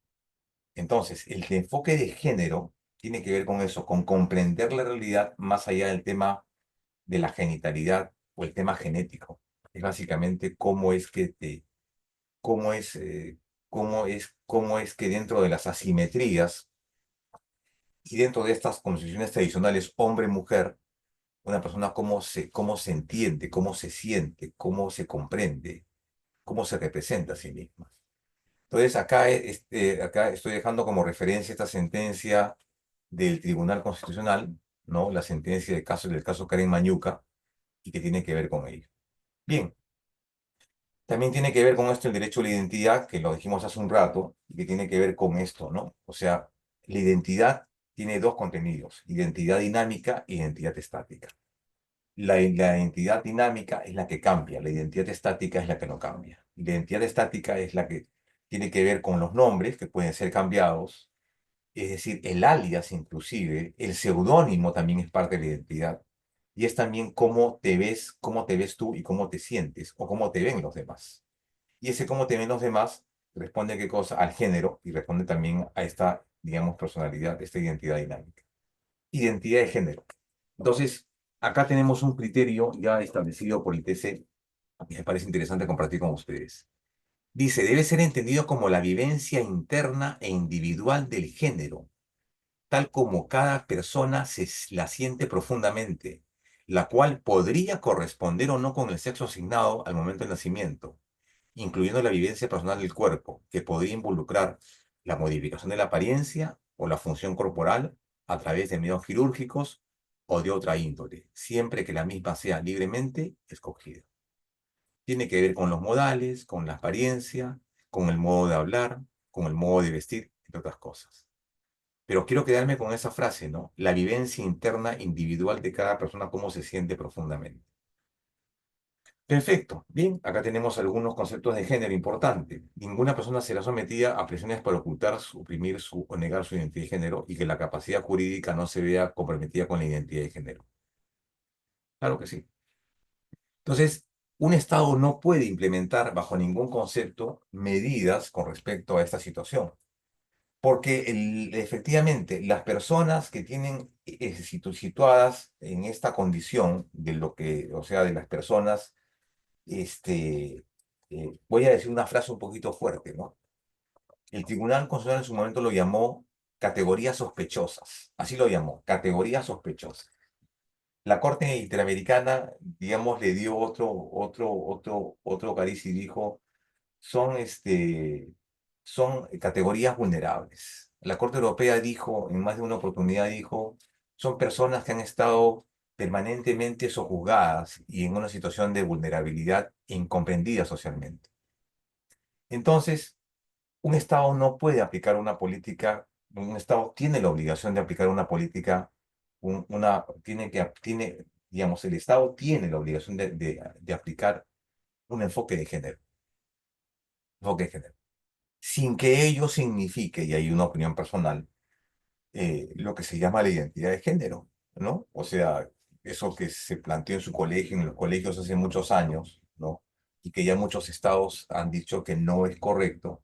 Entonces, el enfoque de género tiene que ver con eso, con comprender la realidad más allá del tema de la genitalidad o el tema genético. Es básicamente cómo es, cómo es que dentro de las asimetrías y dentro de estas concepciones tradicionales hombre-mujer, una persona cómo se entiende, cómo se siente, cómo se comprende, cómo se representa a sí misma. Entonces, acá estoy dejando como referencia esta sentencia del Tribunal Constitucional, ¿no? La sentencia del caso Karen Mañuca, y que tiene que ver con ello. Bien, también tiene que ver con esto el derecho a la identidad, que lo dijimos hace un rato, y que tiene que ver con esto, ¿no? O sea, la identidad tiene dos contenidos: identidad dinámica e identidad estática. La identidad dinámica es la que cambia, la identidad estática es la que no cambia. Y la identidad estática es la que tiene que ver con los nombres que pueden ser cambiados, es decir, el alias inclusive, el seudónimo también es parte de la identidad. Y es también cómo te ves tú y cómo te sientes o cómo te ven los demás. Y ese cómo te ven los demás responde a qué cosa, al género, y responde también a esta, digamos, personalidad, esta identidad dinámica. Identidad de género. Entonces, acá tenemos un criterio ya establecido por el TC que me parece interesante compartir con ustedes. Dice, debe ser entendido como la vivencia interna e individual del género, tal como cada persona la siente profundamente, la cual podría corresponder o no con el sexo asignado al momento del nacimiento, incluyendo la vivencia personal del cuerpo, que podría involucrar la modificación de la apariencia o la función corporal a través de medios quirúrgicos o de otra índole, siempre que la misma sea libremente escogida. Tiene que ver con los modales, con la apariencia, con el modo de hablar, con el modo de vestir, entre otras cosas. Pero quiero quedarme con esa frase, ¿no? La vivencia interna individual de cada persona, cómo se siente profundamente. Perfecto. Bien, acá tenemos algunos conceptos de género importantes. Ninguna persona será sometida a presiones para ocultar, suprimir o negar su identidad de género, y que la capacidad jurídica no se vea comprometida con la identidad de género. Claro que sí. Entonces, un Estado no puede implementar bajo ningún concepto medidas con respecto a esta situación, porque efectivamente las personas que tienen situadas en esta condición de lo que, o sea, de las personas, voy a decir una frase un poquito fuerte, ¿no? El Tribunal Constitucional en su momento lo llamó categorías sospechosas, así lo llamó, categorías sospechosas. La Corte Interamericana, digamos, le dio otro cariz y dijo, son categorías vulnerables. La Corte Europea dijo, en más de una oportunidad dijo, son personas que han estado permanentemente sojuzgadas y en una situación de vulnerabilidad incomprendida socialmente. Entonces, un Estado no puede aplicar una política, un Estado tiene la obligación de aplicar una política, digamos, el Estado tiene la obligación de aplicar un enfoque de género. Enfoque de género. sin que ello signifique, y hay una opinión personal, lo que se llama la identidad de género, ¿no? O sea, eso que se planteó en su colegio, en los colegios hace muchos años, ¿no? Y que ya muchos estados han dicho que no es correcto,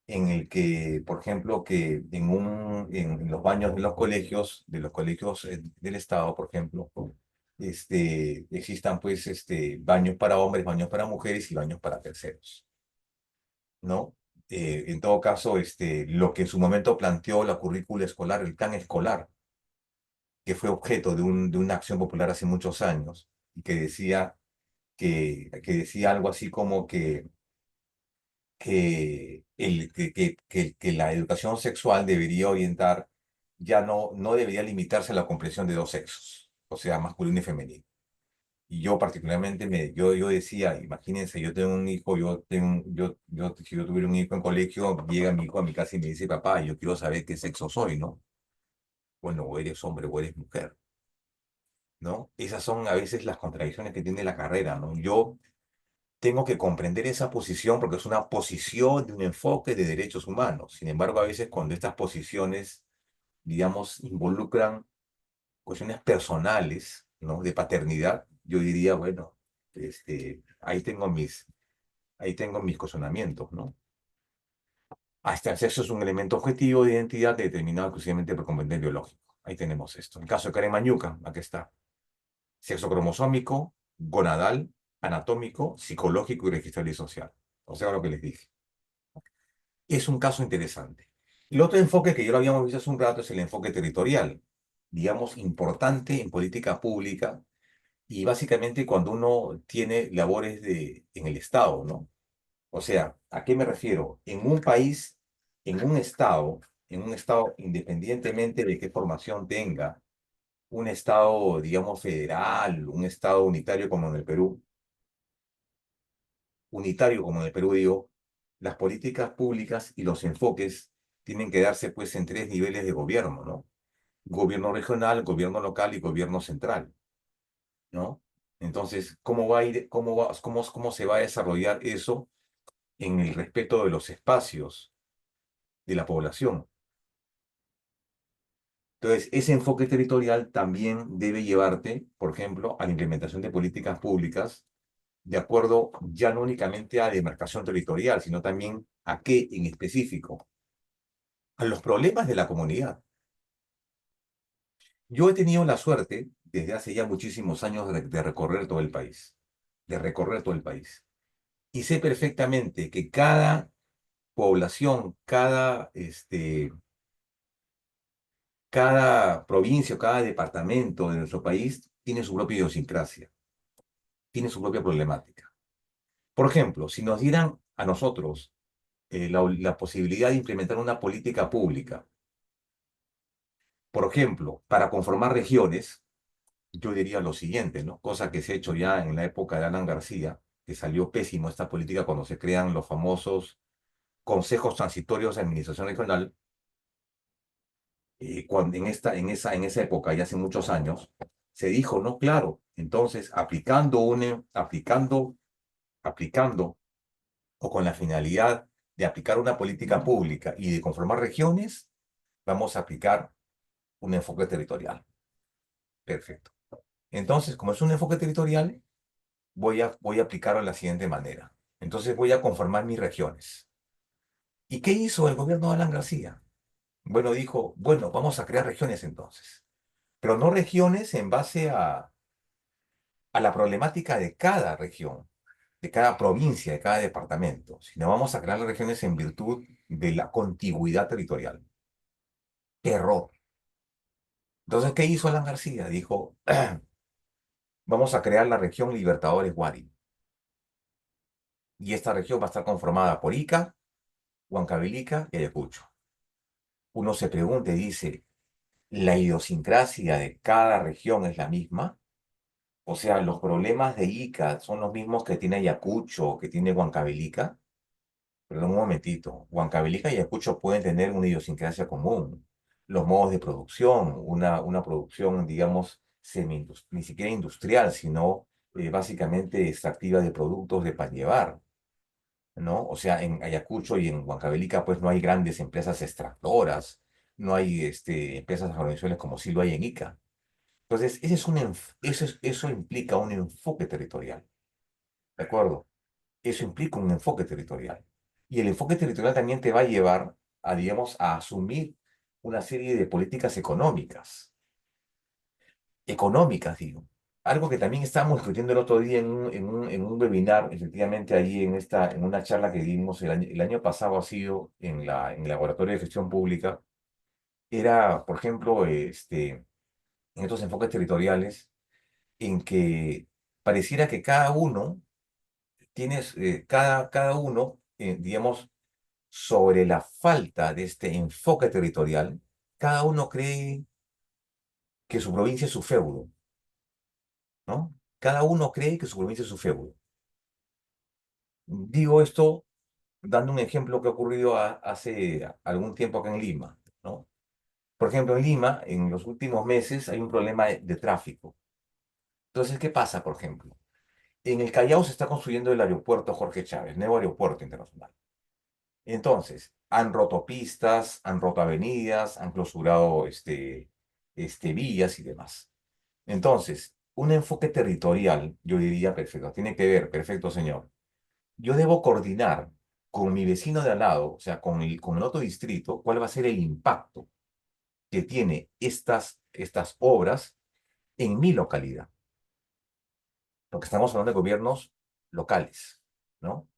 en el que, por ejemplo, que en los baños de los colegios del estado, por ejemplo, existan pues baños para hombres, baños para mujeres y baños para terceros, ¿no? En todo caso, lo que en su momento planteó la currícula escolar, el plan escolar, que fue objeto de una acción popular hace muchos años, y que decía algo así como que la educación sexual debería orientar, ya no debería limitarse a la comprensión de dos sexos, o sea, masculino y femenino. Y yo particularmente, yo decía, imagínense, yo tengo un hijo, si yo tuviera un hijo en colegio, llega mi hijo a mi casa y me dice, papá, yo quiero saber qué sexo soy, ¿no? Bueno, o eres hombre o eres mujer, ¿no? Esas son a veces las contradicciones que tiene la carrera, ¿no? Yo tengo que comprender esa posición porque es una posición de un enfoque de derechos humanos. Sin embargo, a veces cuando estas posiciones, digamos, involucran cuestiones personales, ¿no? De paternidad, yo diría, bueno, ahí tengo mis cuestionamientos, ¿no? Hasta el sexo es un elemento objetivo de identidad determinado exclusivamente por componente biológico. Ahí tenemos esto. En el caso de Karen Mañuca, aquí está. Sexo cromosómico, gonadal, anatómico, psicológico y registral y social. O sea, lo que les dije. Es un caso interesante. El otro enfoque que ya lo habíamos visto hace un rato es el enfoque territorial, digamos, importante en política pública y básicamente cuando uno tiene labores en el Estado, ¿no? O sea, ¿a qué me refiero? En un país, en un estado independientemente de qué formación tenga, un estado, digamos, federal, un estado unitario como en el Perú, digo, las políticas públicas y los enfoques tienen que darse pues en tres niveles de gobierno, ¿no? Gobierno regional, gobierno local y gobierno central, ¿no? Entonces, ¿cómo va a ir, cómo se va a desarrollar eso en el respeto de los espacios de la población? Entonces, ese enfoque territorial también debe llevarte, por ejemplo, a la implementación de políticas públicas de acuerdo ya no únicamente a demarcación territorial, sino también a qué en específico, a los problemas de la comunidad. Yo he tenido la suerte, desde hace ya muchísimos años, de recorrer todo el país, de recorrer todo el país. Y sé perfectamente que cada población, cada provincia o cada departamento de nuestro país tiene su propia idiosincrasia, tiene su propia problemática. Por ejemplo, si nos dieran a nosotros la posibilidad de implementar una política pública, por ejemplo, para conformar regiones, yo diría lo siguiente, ¿no? Cosa que se ha hecho ya en la época de Alan García, que salió pésimo esta política cuando se crean los famosos consejos transitorios de administración regional, cuando en esa época, ya hace muchos años, se dijo, no, claro, entonces aplicando o con la finalidad de aplicar una política pública y de conformar regiones, vamos a aplicar un enfoque territorial. Perfecto. Entonces, como es un enfoque territorial, voy a aplicarlo de la siguiente manera. Entonces voy a conformar mis regiones. ¿Y qué hizo el gobierno de Alan García? Bueno, dijo, bueno, vamos a crear regiones entonces, pero no regiones en base a la problemática de cada región, de cada provincia, de cada departamento, sino vamos a crear las regiones en virtud de la contigüidad territorial. Error. Entonces, ¿qué hizo Alan García? Dijo, vamos a crear la región Libertadores Guari. Y esta región va a estar conformada por Ica, Huancavelica y Ayacucho. Uno se pregunta y dice, ¿la idiosincrasia de cada región es la misma? O sea, ¿los problemas de Ica son los mismos que tiene Ayacucho o que tiene Huancavelica? Perdón un momentito, Huancavelica y Ayacucho pueden tener una idiosincrasia común. Los modos de producción, una producción, digamos, ni siquiera industrial, sino básicamente extractiva de productos de pan llevar. ¿no? O sea, en Ayacucho y en Huancavelica, pues no hay grandes empresas extractoras, no hay empresas agroindustriales como sí lo hay en Ica. Entonces, eso implica un enfoque territorial, ¿de acuerdo? Eso implica un enfoque territorial. Y el enfoque territorial también te va a llevar a, digamos, a asumir una serie de políticas económicas, digo. Algo que también estábamos discutiendo el otro día en un webinar, efectivamente, ahí en una charla que dimos el año pasado, ha sido en el Laboratorio de Gestión Pública, era, por ejemplo, en estos enfoques territoriales, en que pareciera que cada uno, digamos, sobre la falta de este enfoque territorial, cada uno cree que su provincia es su feudo, ¿no? Cada uno cree que su provincia es su feudo. Digo esto dando un ejemplo que ha ocurrido hace algún tiempo acá en Lima, ¿no? Por ejemplo, en Lima, en los últimos meses hay un problema de tráfico. Entonces, ¿qué pasa, por ejemplo? En el Callao se está construyendo el aeropuerto Jorge Chávez, nuevo aeropuerto internacional. Entonces, han roto pistas, han roto avenidas, han clausurado vías y demás. Entonces, un enfoque territorial, yo diría, perfecto, tiene que ver, perfecto, señor. Yo debo coordinar con mi vecino de al lado, o sea, con el otro distrito, cuál va a ser el impacto que tiene estas obras en mi localidad. Porque estamos hablando de gobiernos locales, ¿no?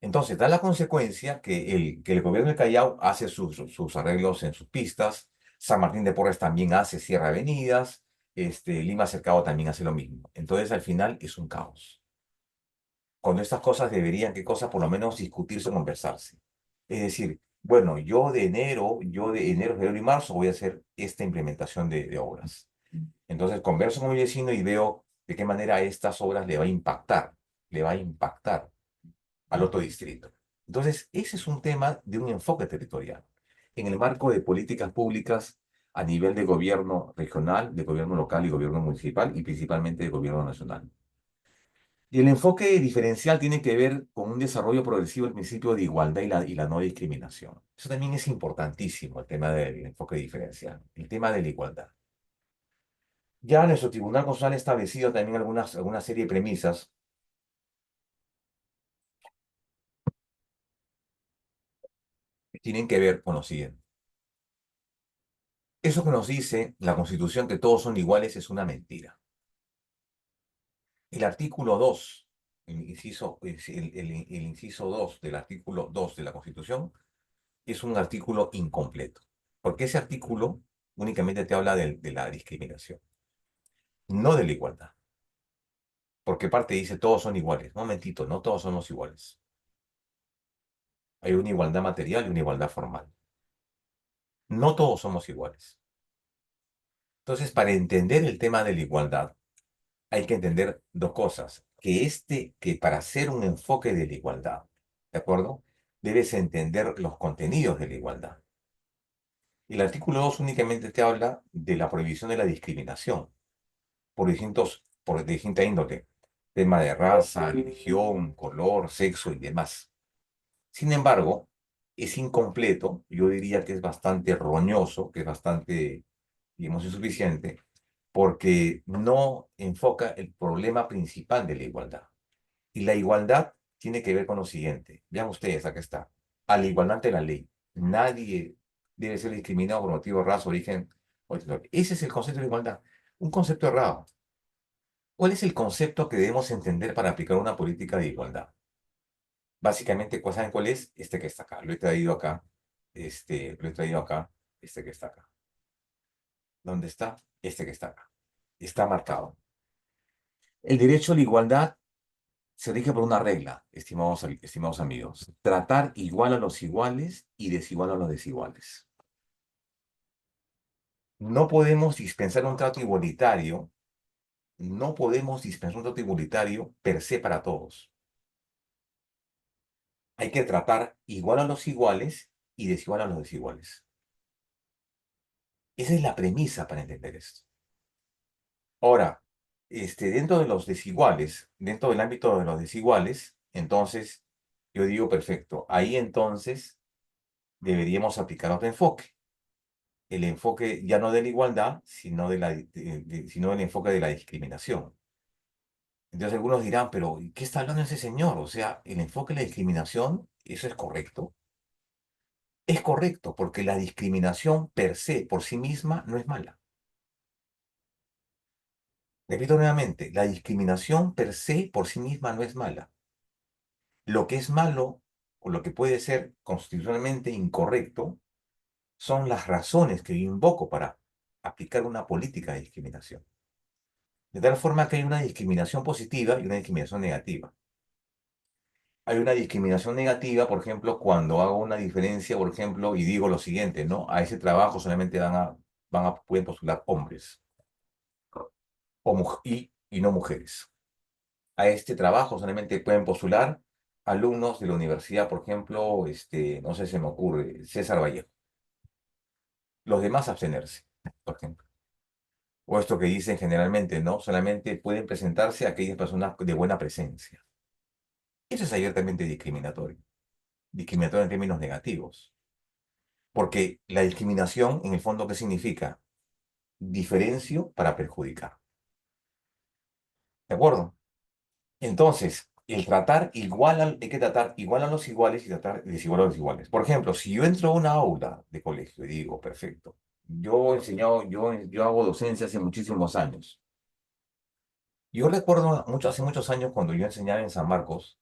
Entonces, da la consecuencia que el gobierno del Callao hace sus arreglos en sus pistas, San Martín de Porres también hace cierra avenidas, Lima Cercado también hace lo mismo. Entonces, al final es un caos. Cuando estas cosas deberían, ¿qué cosas? Por lo menos discutirse o conversarse. Es decir, bueno, yo de enero, febrero y marzo voy a hacer esta implementación de obras. Entonces converso con mi vecino y veo de qué manera estas obras le va a impactar al otro distrito. Entonces, ese es un tema de un enfoque territorial. En el marco de políticas públicas a nivel de gobierno regional, de gobierno local y gobierno municipal y principalmente de gobierno nacional. Y el enfoque diferencial tiene que ver con un desarrollo progresivo del principio de igualdad y la no discriminación. Eso también es importantísimo, el tema del enfoque diferencial, el tema de la igualdad. Ya nuestro Tribunal Constitucional ha establecido también alguna serie de premisas que tienen que ver con lo siguiente. Eso que nos dice la Constitución, que todos son iguales, es una mentira. El artículo 2, el inciso 2 del artículo 2 de la Constitución es un artículo incompleto, porque ese artículo únicamente te habla de la discriminación, no de la igualdad, porque parte dice todos son iguales. Un momentito, no todos somos iguales. Hay una igualdad material y una igualdad formal. No todos somos iguales. Entonces, para entender el tema de la igualdad, hay que entender dos cosas. Que para hacer un enfoque de la igualdad, ¿de acuerdo? Debes entender los contenidos de la igualdad. Y el artículo 2 únicamente te habla de la prohibición de la discriminación por distinta índole. Tema de raza, religión, color, sexo y demás. Sin embargo, es incompleto, yo diría que es bastante roñoso, que es bastante, digamos, insuficiente, porque no enfoca el problema principal de la igualdad. Y la igualdad tiene que ver con lo siguiente. Vean ustedes, acá está. A la igualdad ante la ley. Nadie debe ser discriminado por motivo de raza, origen o territorio. Ese es el concepto de igualdad. Un concepto errado. ¿Cuál es el concepto que debemos entender para aplicar una política de igualdad? Básicamente, ¿saben cuál es? Este que está acá. Lo he traído acá. Lo he traído acá. Este que está acá. ¿Dónde está? Este que está acá. Está marcado. El derecho a la igualdad se rige por una regla, estimados amigos. Tratar igual a los iguales y desigual a los desiguales. No podemos dispensar un trato igualitario. No podemos dispensar un trato igualitario per se para todos. Hay que tratar igual a los iguales y desigual a los desiguales. Esa es la premisa para entender esto. Ahora, dentro de los desiguales, dentro del ámbito de los desiguales, entonces Yo digo, perfecto, ahí entonces deberíamos aplicar otro enfoque. El enfoque ya no de la igualdad, sino, sino el enfoque de la discriminación. Entonces algunos dirán, pero ¿qué está hablando ese señor? O sea, el enfoque de la discriminación, ¿eso es correcto? Es correcto, porque la discriminación per se, por sí misma, no es mala. Repito nuevamente, la discriminación per se, por sí misma, no es mala. Lo que es malo, o lo que puede ser constitucionalmente incorrecto, son las razones que yo invoco para aplicar una política de discriminación. De tal forma que hay una discriminación positiva y una discriminación negativa. Hay una discriminación negativa, por ejemplo, cuando hago una diferencia, por ejemplo, y digo lo siguiente, ¿no? A ese trabajo solamente pueden postular hombres y no mujeres. A este trabajo solamente pueden postular alumnos de la universidad, por ejemplo, no sé, se me ocurre, César Vallejo. Los demás abstenerse, por ejemplo. O esto que dicen generalmente, ¿no? Solamente pueden presentarse aquellas personas de buena presencia. Eso es abiertamente discriminatorio. Discriminatorio en términos negativos. Porque la discriminación, en el fondo, ¿qué significa? Diferencio para perjudicar. ¿De acuerdo? Entonces, hay que tratar igual a los iguales y tratar desigual a los iguales. Por ejemplo, si yo entro a una aula de colegio y digo, perfecto, yo hago docencia hace muchísimos años. Yo recuerdo hace muchos años cuando yo enseñaba en San Marcos,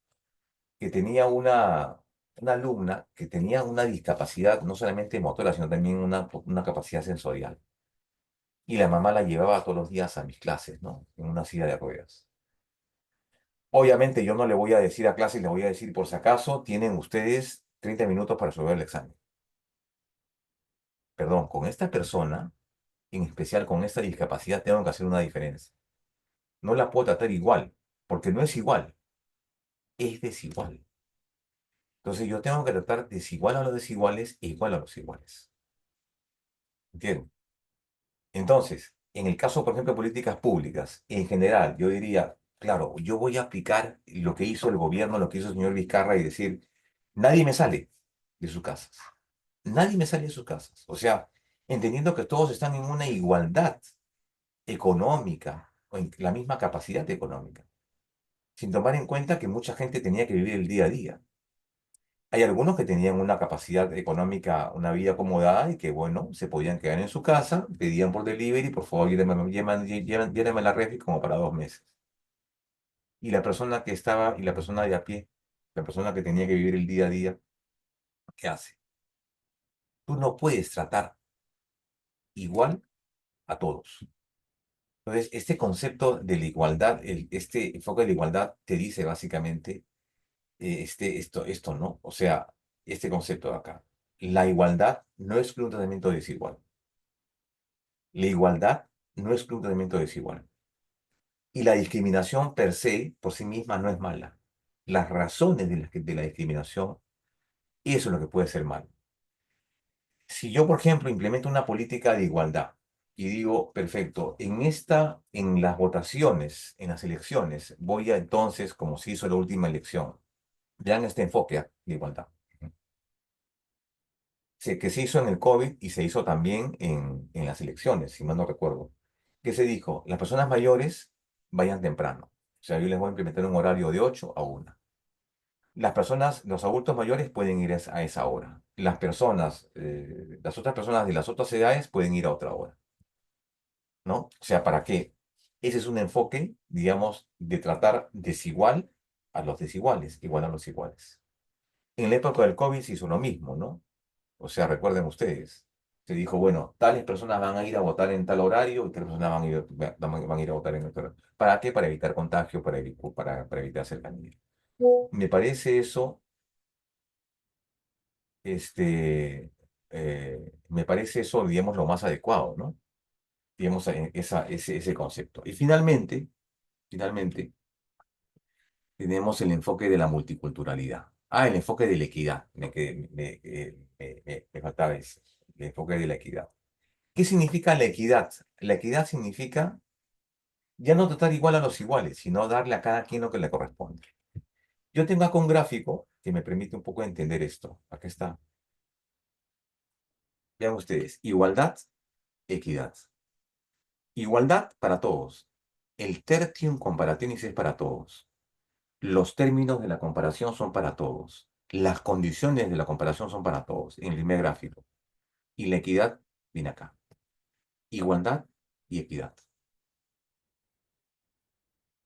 que tenía una alumna que tenía una discapacidad no solamente motora, sino también una capacidad sensorial. Y la mamá la llevaba todos los días a mis clases, ¿no? En una silla de ruedas. Obviamente yo no le voy a decir a clase, le voy a decir por si acaso, tienen ustedes 30 minutos para resolver el examen. Perdón, con esta persona, en especial con esta discapacidad, tengo que hacer una diferencia. No la puedo tratar igual, porque no es igual, es desigual. Entonces yo tengo que tratar desigual a los desiguales e igual a los iguales. ¿Entienden? Entonces, en el caso, por ejemplo, de políticas públicas, en general, yo diría, claro, yo voy a aplicar lo que hizo el gobierno, lo que hizo el señor Vizcarra y decir, nadie me sale de sus casas. Nadie me sale de sus casas. O sea, entendiendo que todos están en una igualdad económica o en la misma capacidad económica, sin tomar en cuenta que mucha gente tenía que vivir el día a día. Hay algunos que tenían una capacidad económica, una vida acomodada y que, bueno, se podían quedar en su casa, pedían por delivery, por favor, lléname la refri como para 2 meses. Y la persona de a pie, la persona que tenía que vivir el día a día, ¿qué hace? Tú no puedes tratar igual a todos. Entonces, este concepto de la igualdad, este enfoque de la igualdad te dice básicamente esto, ¿no? O sea, este concepto de acá. La igualdad no es un tratamiento desigual. La igualdad no es un tratamiento desigual. Y la discriminación per se, por sí misma, no es mala. Las razones de la discriminación, eso es lo que puede ser malo. Si yo, por ejemplo, implemento una política de igualdad y digo, perfecto, en las votaciones, en las elecciones, voy a entonces, como se hizo la última elección, vean este enfoque de igualdad, que se hizo en el COVID y se hizo también en las elecciones, si mal no recuerdo. ¿Qué se dijo? Las personas mayores vayan temprano. O sea, yo les voy a implementar un horario de 8 a 1. Los adultos mayores pueden ir a esa hora. Las otras personas de las otras edades pueden ir a otra hora, ¿no? O sea, ¿para qué? Ese es un enfoque, digamos, de tratar desigual a los desiguales, igual a los iguales. En la época del COVID se hizo lo mismo, ¿no? O sea, recuerden ustedes, se dijo, bueno, tales personas van a ir a votar en tal horario y tales personas van a ir a votar en otro horario. ¿Para qué? Para evitar contagio, para evitar cercanía. Me parece eso, este, me parece eso, digamos, lo más adecuado, ¿no? Digamos, ese concepto. Y finalmente, tenemos el enfoque de la multiculturalidad. Ah, el enfoque de la equidad. Me faltaba ese, el enfoque de la equidad. ¿Qué significa la equidad? La equidad significa ya no tratar igual a los iguales, sino darle a cada quien lo que le corresponde. Yo tengo acá un gráfico que me permite un poco entender esto. Acá está. Vean ustedes, igualdad, equidad. Igualdad para todos. El tertium comparationis es para todos. Los términos de la comparación son para todos. Las condiciones de la comparación son para todos, en el primer gráfico. Y la equidad viene acá. Igualdad y equidad.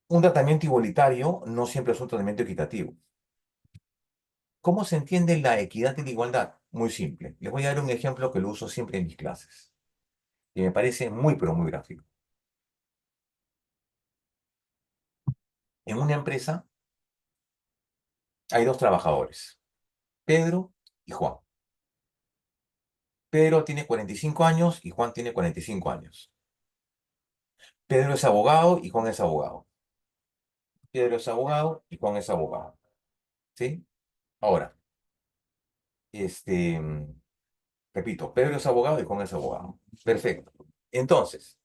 Un tratamiento igualitario no siempre es un tratamiento equitativo. ¿Cómo se entiende la equidad y la igualdad? Muy simple. Les voy a dar un ejemplo que lo uso siempre en mis clases. Y me parece muy, pero muy gráfico. En una empresa hay dos trabajadores, Pedro y Juan. Pedro tiene 45 años y Juan tiene 45 años. Pedro es abogado y Juan es abogado. Pedro es abogado y Juan es abogado. ¿Sí? Ahora, este, repito, Pedro es abogado y Juan es abogado. Perfecto. Entonces,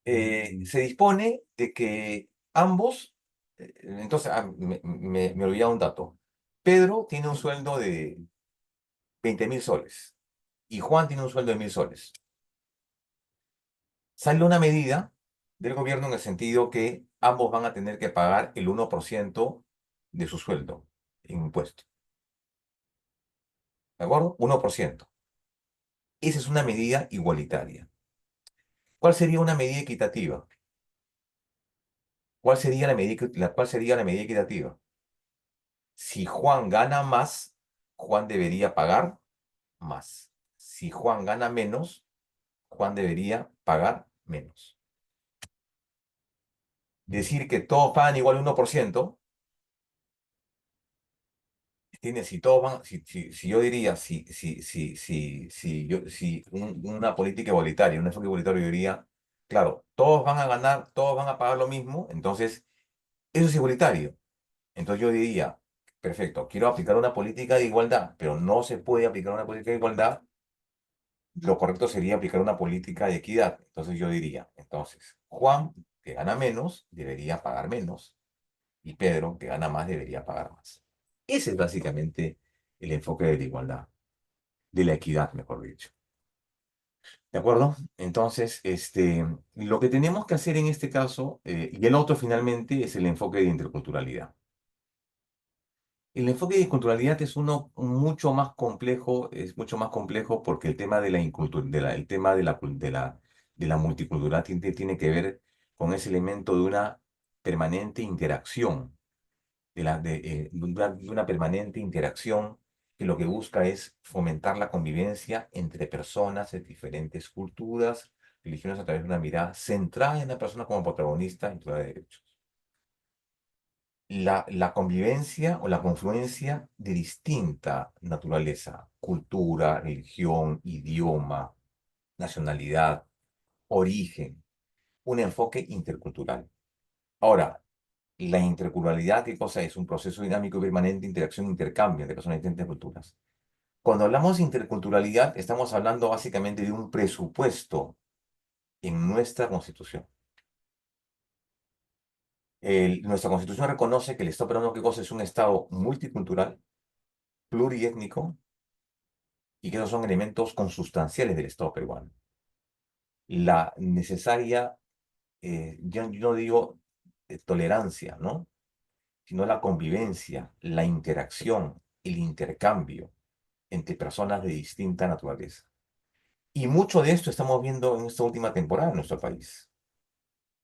se dispone de que ambos, entonces, me olvidaba un dato. Pedro tiene un sueldo de 20.000 soles y Juan tiene un sueldo de 1.000 soles. Sale una medida del gobierno en el sentido que ambos van a tener que pagar el 1% de su sueldo en impuesto. ¿De acuerdo? 1%. Esa es una medida igualitaria. ¿Cuál sería una medida equitativa? ¿Cuál sería la medida equitativa? Si Juan gana más, Juan debería pagar más. Si Juan gana menos, Juan debería pagar menos. Decir que todos pagan igual 1%, ¿entiendes? Si todos van, si yo diría, una política igualitaria, un enfoque igualitario, yo diría, claro, todos van a ganar, todos van a pagar lo mismo, entonces eso es igualitario. Entonces yo diría, perfecto, quiero aplicar una política de igualdad, pero no se puede aplicar una política de igualdad, lo correcto sería aplicar una política de equidad. Entonces yo diría, entonces, Juan, que gana menos, debería pagar menos, y Pedro, que gana más, debería pagar más. Ese es básicamente el enfoque de la igualdad, de la equidad, mejor dicho. ¿De acuerdo? Entonces, lo que tenemos que hacer en este caso, y el otro finalmente, es el enfoque de interculturalidad. El enfoque de culturalidad es uno mucho más complejo, es mucho más complejo porque el tema de la el tema de la multiculturalidad tiene que ver con ese elemento de una permanente interacción, de una permanente interacción que lo que busca es fomentar la convivencia entre personas de diferentes culturas, religiones a través de una mirada centrada en la persona como protagonista en toda de derechos. La convivencia o la confluencia de distinta naturaleza, cultura, religión, idioma, nacionalidad, origen, un enfoque intercultural. Ahora, la interculturalidad, ¿qué cosa es? Un proceso dinámico y permanente de interacción e intercambio de personas de distintas culturas. Cuando hablamos de interculturalidad, estamos hablando básicamente de un presupuesto en nuestra Constitución. Nuestra Constitución reconoce que el Estado peruano, ¿qué cosa? Es un Estado multicultural, pluriétnico, y que esos son elementos consustanciales del Estado peruano. La necesaria, yo no digo tolerancia, ¿no? Sino la convivencia, la interacción, el intercambio entre personas de distinta naturaleza. Y mucho de esto estamos viendo en esta última temporada en nuestro país.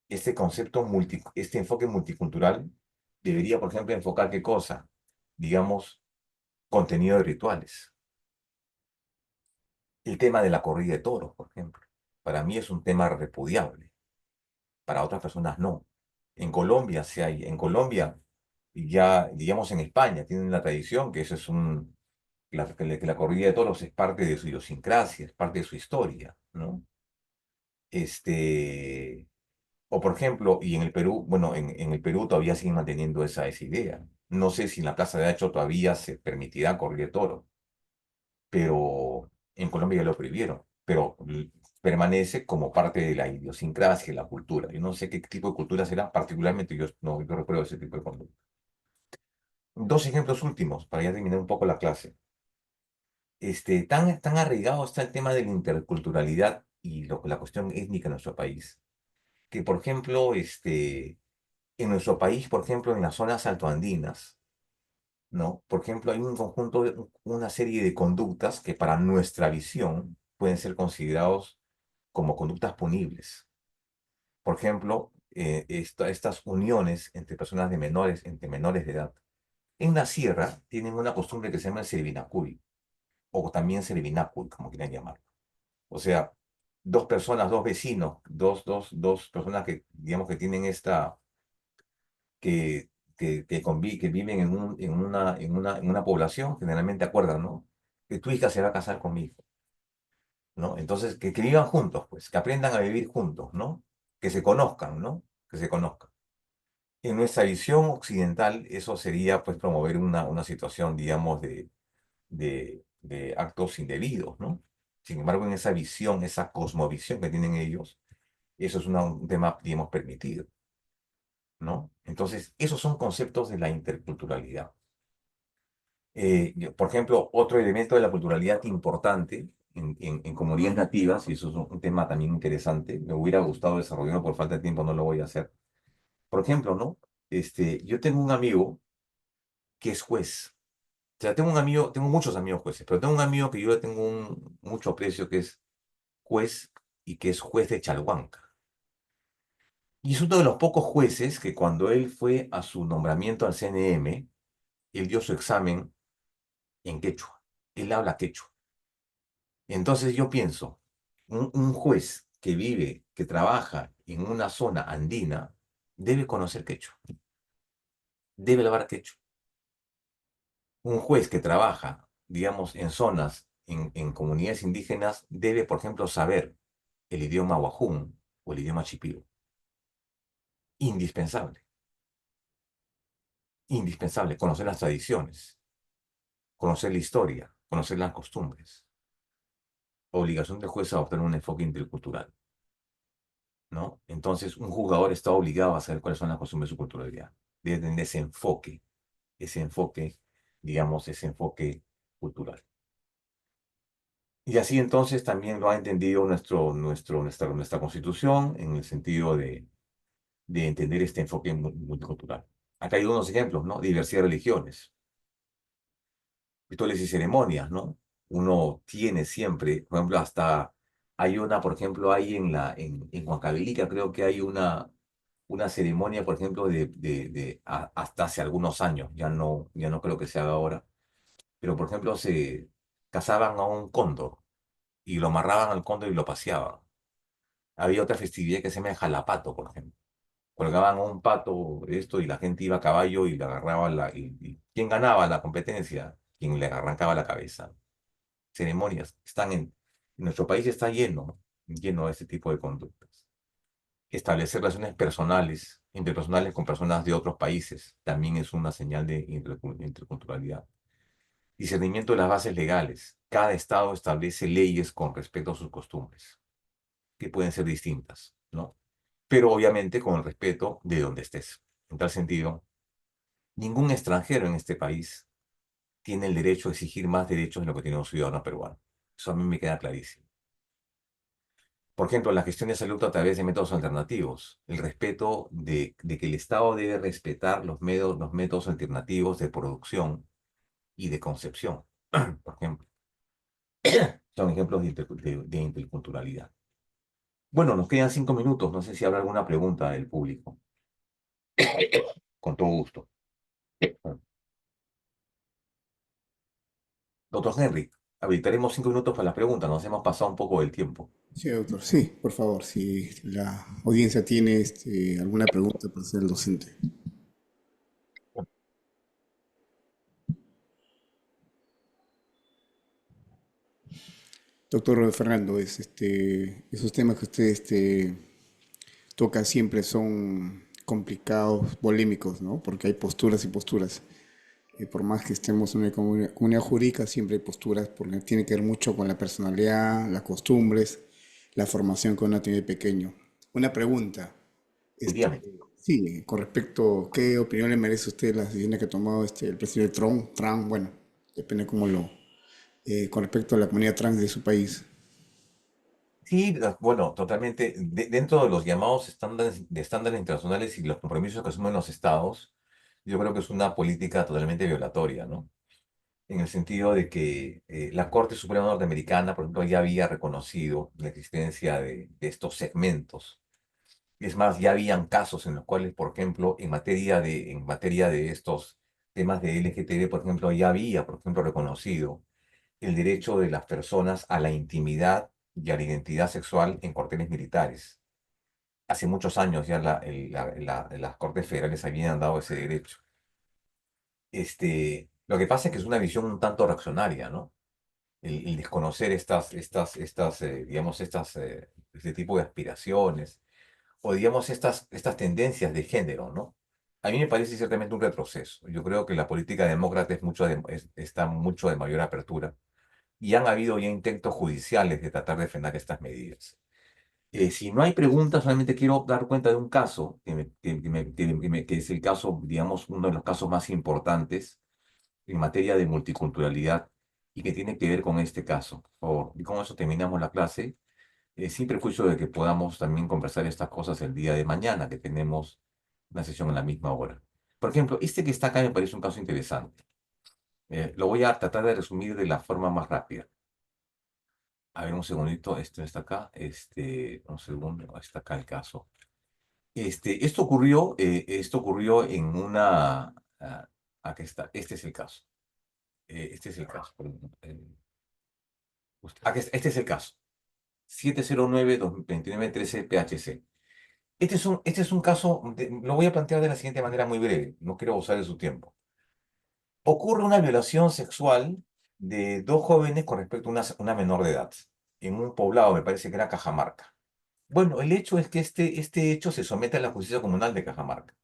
Este concepto, este enfoque multicultural debería, por ejemplo, enfocar qué cosa, digamos, contenido de rituales. El tema de la corrida de toros, por ejemplo. Para mí es un tema repudiable. Para otras personas no. En Colombia sí hay. En Colombia, ya, digamos en España, tienen la tradición que eso es que la corrida de toros es parte de su idiosincrasia, es parte de su historia, ¿no? Este, o por ejemplo, y en el Perú, bueno, en el Perú todavía siguen manteniendo esa idea. No sé si en la Plaza de Hacho todavía se permitirá corrida de toros, pero en Colombia ya lo prohibieron, pero permanece como parte de la idiosincrasia, la cultura. Yo no sé qué tipo de cultura será, particularmente yo no yo repruebo ese tipo de conducta. Dos ejemplos últimos para ya terminar un poco la clase. Tan arraigado está el tema de la interculturalidad y la cuestión étnica en nuestro país, que por ejemplo, en nuestro país, por ejemplo, en las zonas altoandinas, ¿no? Por ejemplo, hay un conjunto, una serie de conductas que para nuestra visión pueden ser considerados como conductas punibles. Por ejemplo, estas uniones entre personas de menores, entre menores de edad. En la sierra tienen una costumbre que se llama el servinacuy, o también servinacuy, como quieran llamarlo. O sea, dos personas, dos vecinos, dos personas que, digamos, que tienen que viven en una población, generalmente acuerdan, ¿no? Que tu hija se va a casar con mi hijo, ¿no? Entonces, que vivan juntos, pues, que aprendan a vivir juntos, ¿no? Que se conozcan, ¿no? Que se conozcan. En nuestra visión occidental, eso sería, pues, promover una situación, digamos, de actos indebidos, ¿no? Sin embargo, en esa visión, esa cosmovisión que tienen ellos, eso es un tema, digamos, permitido, ¿no? Entonces, esos son conceptos de la interculturalidad. Por ejemplo, otro elemento de la culturalidad importante en comunidades nativas, y eso es un tema también interesante, me hubiera gustado desarrollarlo por falta de tiempo, no lo voy a hacer. Por ejemplo, ¿no? Yo tengo un amigo que es juez. O sea, tengo muchos amigos jueces, pero tengo un amigo que yo le tengo mucho aprecio, que es juez y que es juez de Chalhuanca. Y es uno de los pocos jueces que cuando él fue a su nombramiento al CNM, él dio su examen en quechua. Él habla quechua. Entonces yo pienso, un juez que vive, que trabaja en una zona andina, debe conocer quechua, debe hablar quechua. Un juez que trabaja, digamos, en zonas, en comunidades indígenas, debe, por ejemplo, saber el idioma wajún o el idioma chipiro. Indispensable, indispensable, conocer las tradiciones, conocer la historia, conocer las costumbres. Obligación del juez adoptar un enfoque intercultural, ¿no? Entonces, un jugador está obligado a saber cuáles son las costumbres de su culturalidad. Debe tener ese enfoque, digamos, ese enfoque cultural. Y así entonces también lo ha entendido nuestra Constitución en el sentido de entender este enfoque multicultural. Acá hay unos ejemplos, ¿no? Diversidad de religiones, rituales y ceremonias, ¿no? Uno tiene siempre, por ejemplo, hasta hay una, por ejemplo, hay en Huancavelica, creo que hay una ceremonia, por ejemplo, hasta hace algunos años, ya no creo que se haga ahora, pero por ejemplo, se cazaban a un cóndor y lo amarraban al cóndor y lo paseaban. Había otra festividad que se llama el Jalapato, por ejemplo. Colgaban a un pato esto y la gente iba a caballo y le agarraba y ¿quién ganaba la competencia? Quien le arrancaba la cabeza. Ceremonias. Nuestro país está lleno de este tipo de conductas. Establecer relaciones personales, interpersonales con personas de otros países, también es una señal de interculturalidad. Discernimiento de las bases legales. Cada estado establece leyes con respecto a sus costumbres, que pueden ser distintas, ¿no? Pero obviamente con el respeto de donde estés. En tal sentido, ningún extranjero en este país tiene el derecho a exigir más derechos de lo que tiene un ciudadano peruano. Eso a mí me queda clarísimo. Por ejemplo, la gestión de salud a través de métodos alternativos. El respeto de que el Estado debe respetar los métodos alternativos de producción y de concepción, por ejemplo. Son ejemplos de interculturalidad. Bueno, nos quedan 5 minutos. No sé si habrá alguna pregunta del público. Con todo gusto. Doctor Henry, habilitaremos 5 minutos para las preguntas. Nos hemos pasado un poco del tiempo. Sí, doctor. Sí, por favor, si la audiencia tiene alguna pregunta para hacer el docente. Doctor Fernando, esos temas que usted toca siempre son complicados, polémicos, ¿no? Porque hay posturas y posturas. Por más que estemos en una comunidad jurídica, siempre hay posturas porque tiene que ver mucho con la personalidad, las costumbres, la formación que uno tiene de pequeño. Una pregunta. Este, Dígame. Sí, con respecto, ¿qué opinión le merece a usted la decisión que ha tomado el presidente Trump, bueno, depende cómo con respecto a la comunidad trans de su país? Sí, bueno, totalmente. Dentro de los llamados estándares internacionales y los compromisos que asumen los estados, yo creo que es una política totalmente violatoria, ¿no? En el sentido de que la Corte Suprema Norteamericana, por ejemplo, ya había reconocido la existencia de estos segmentos. Es más, ya habían casos en los cuales, por ejemplo, en materia de estos temas de LGTB, por ejemplo, ya había, por ejemplo, reconocido el derecho de las personas a la intimidad y a la identidad sexual en cuarteles militares. Hace muchos años ya las Cortes Federales habían dado ese derecho. Lo que pasa es que es una visión un tanto reaccionaria, ¿no? El desconocer digamos, este tipo de aspiraciones o, digamos, estas tendencias de género, ¿no? A mí me parece ciertamente un retroceso. Yo creo que la política demócrata está mucho de mayor apertura y han habido ya intentos judiciales de tratar de frenar estas medidas. Si no hay preguntas, solamente quiero dar cuenta de un caso que es el caso, digamos, uno de los casos más importantes en materia de multiculturalidad y que tiene que ver con este caso. Por favor, y con eso terminamos la clase, sin perjuicio de que podamos también conversar estas cosas el día de mañana, que tenemos una sesión a la misma hora. Por ejemplo, este que está acá me parece un caso interesante. Lo voy a tratar de resumir de la forma más rápida. A ver, un segundito, esto está acá, un segundo, está acá el caso. Esto ocurrió en una, aquí está, este es el caso. Este es el caso, perdón, este es el caso. 709-2913 PHC. Este es un caso, lo voy a plantear de la siguiente manera muy breve, no quiero abusar de su tiempo. Ocurre una violación sexual de dos jóvenes con respecto a una menor de edad, en un poblado, me parece que era Cajamarca. Bueno, el hecho es que este hecho se somete a la justicia comunal de Cajamarca.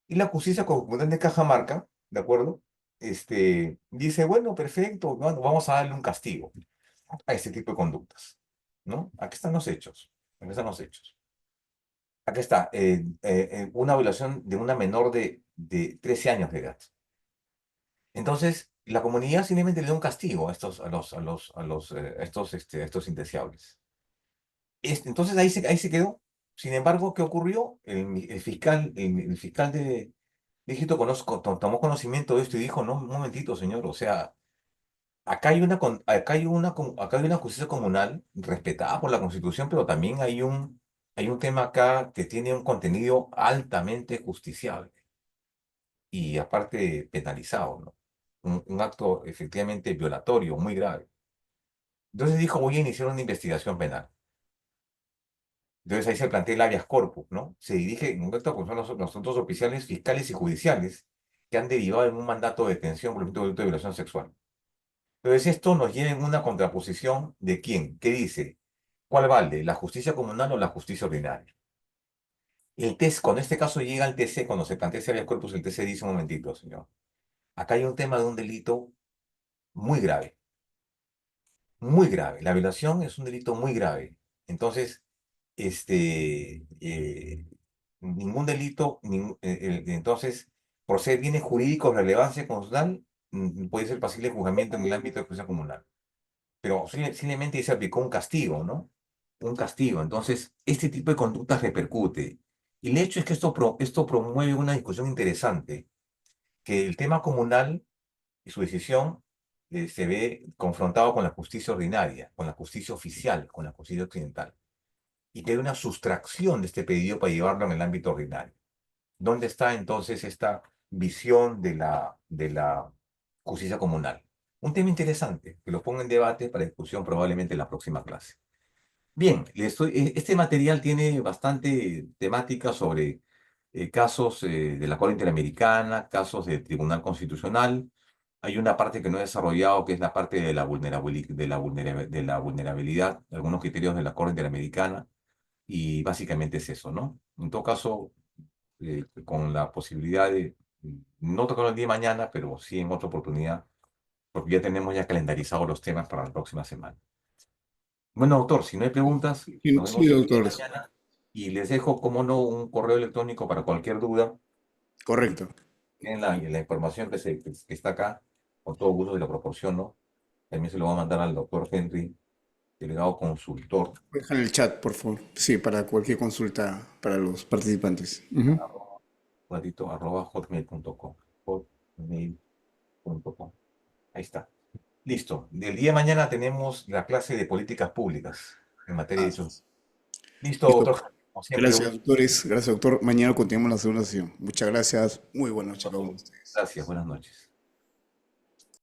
Y la justicia comunal de Cajamarca, ¿de acuerdo? Dice, bueno, perfecto, bueno, vamos a darle un castigo a este tipo de conductas, ¿no? Aquí están los hechos. Aquí están los hechos. Aquí está, una violación de una menor de 13 años de edad. Entonces, la comunidad simplemente le da un castigo a estos indeseables. Entonces ahí se quedó. Sin embargo, ¿qué ocurrió? El fiscal de dígito tomó conocimiento de esto y dijo, no, un momentito, señor, o sea, acá hay una justicia comunal respetada por la Constitución, pero también hay un tema acá que tiene un contenido altamente justiciable y aparte penalizado, ¿no? Un acto efectivamente violatorio, muy grave. Entonces dijo, voy a iniciar una investigación penal. Entonces ahí se plantea el habeas corpus, ¿no? Se dirige en contacto con los otros oficiales fiscales y judiciales que han derivado en un mandato de detención por el delito de violación sexual. Entonces esto nos lleva en una contraposición de quién, qué dice, ¿cuál vale, la justicia comunal o la justicia ordinaria? Cuando este caso llega al TC, cuando se plantea ese habeas corpus, el TC dice, un momentito, señor, acá hay un tema de un delito muy grave, muy grave. La violación es un delito muy grave. Entonces, ningún delito, entonces, por ser bienes jurídicos de relevancia constitucional, puede ser pasible de juzgamiento en el ámbito de justicia comunal. Pero simplemente se aplicó un castigo, ¿no? Un castigo. Entonces, este tipo de conductas repercute. Y el hecho es que esto promueve una discusión interesante, que el tema comunal y su decisión se ve confrontado con la justicia ordinaria, con la justicia oficial, con la justicia occidental, y que hay una sustracción de este pedido para llevarlo en el ámbito ordinario. ¿Dónde está entonces esta visión de la justicia comunal? Un tema interesante, que lo pongo en debate para discusión probablemente en la próxima clase. Bien, este material tiene bastante temática sobre casos de la Corte Interamericana, casos del Tribunal Constitucional. Hay una parte que no he desarrollado, que es la parte de la vulnerabilidad, algunos criterios de la Corte Interamericana, y básicamente es eso, ¿no? En todo caso, con la posibilidad de no tocarlo el día de mañana, pero sí en otra oportunidad, porque ya tenemos ya calendarizados los temas para la próxima semana. Bueno, doctor, si no hay preguntas, Sí, nos sí, vemos el día de doctor. mañana Y les dejo, como no, un correo electrónico para cualquier duda. Correcto. En la información que está acá, con todo gusto se lo proporciono. También se lo voy a mandar al doctor Henry, delegado consultor, Deja en el chat, por favor. Sí, para cualquier consulta para los participantes. Ujú. arroba, hotmail.com. Hotmail.com. Ahí está. Listo. Del día de mañana tenemos la clase de políticas públicas en materia de Ah, derechos. Listo, listo. doctor. Como siempre, Gracias, doctores. Gracias, doctor. Mañana continuamos la segunda sesión. Muchas gracias. Muy buenas noches a cada uno de ustedes. gracias. Buenas noches.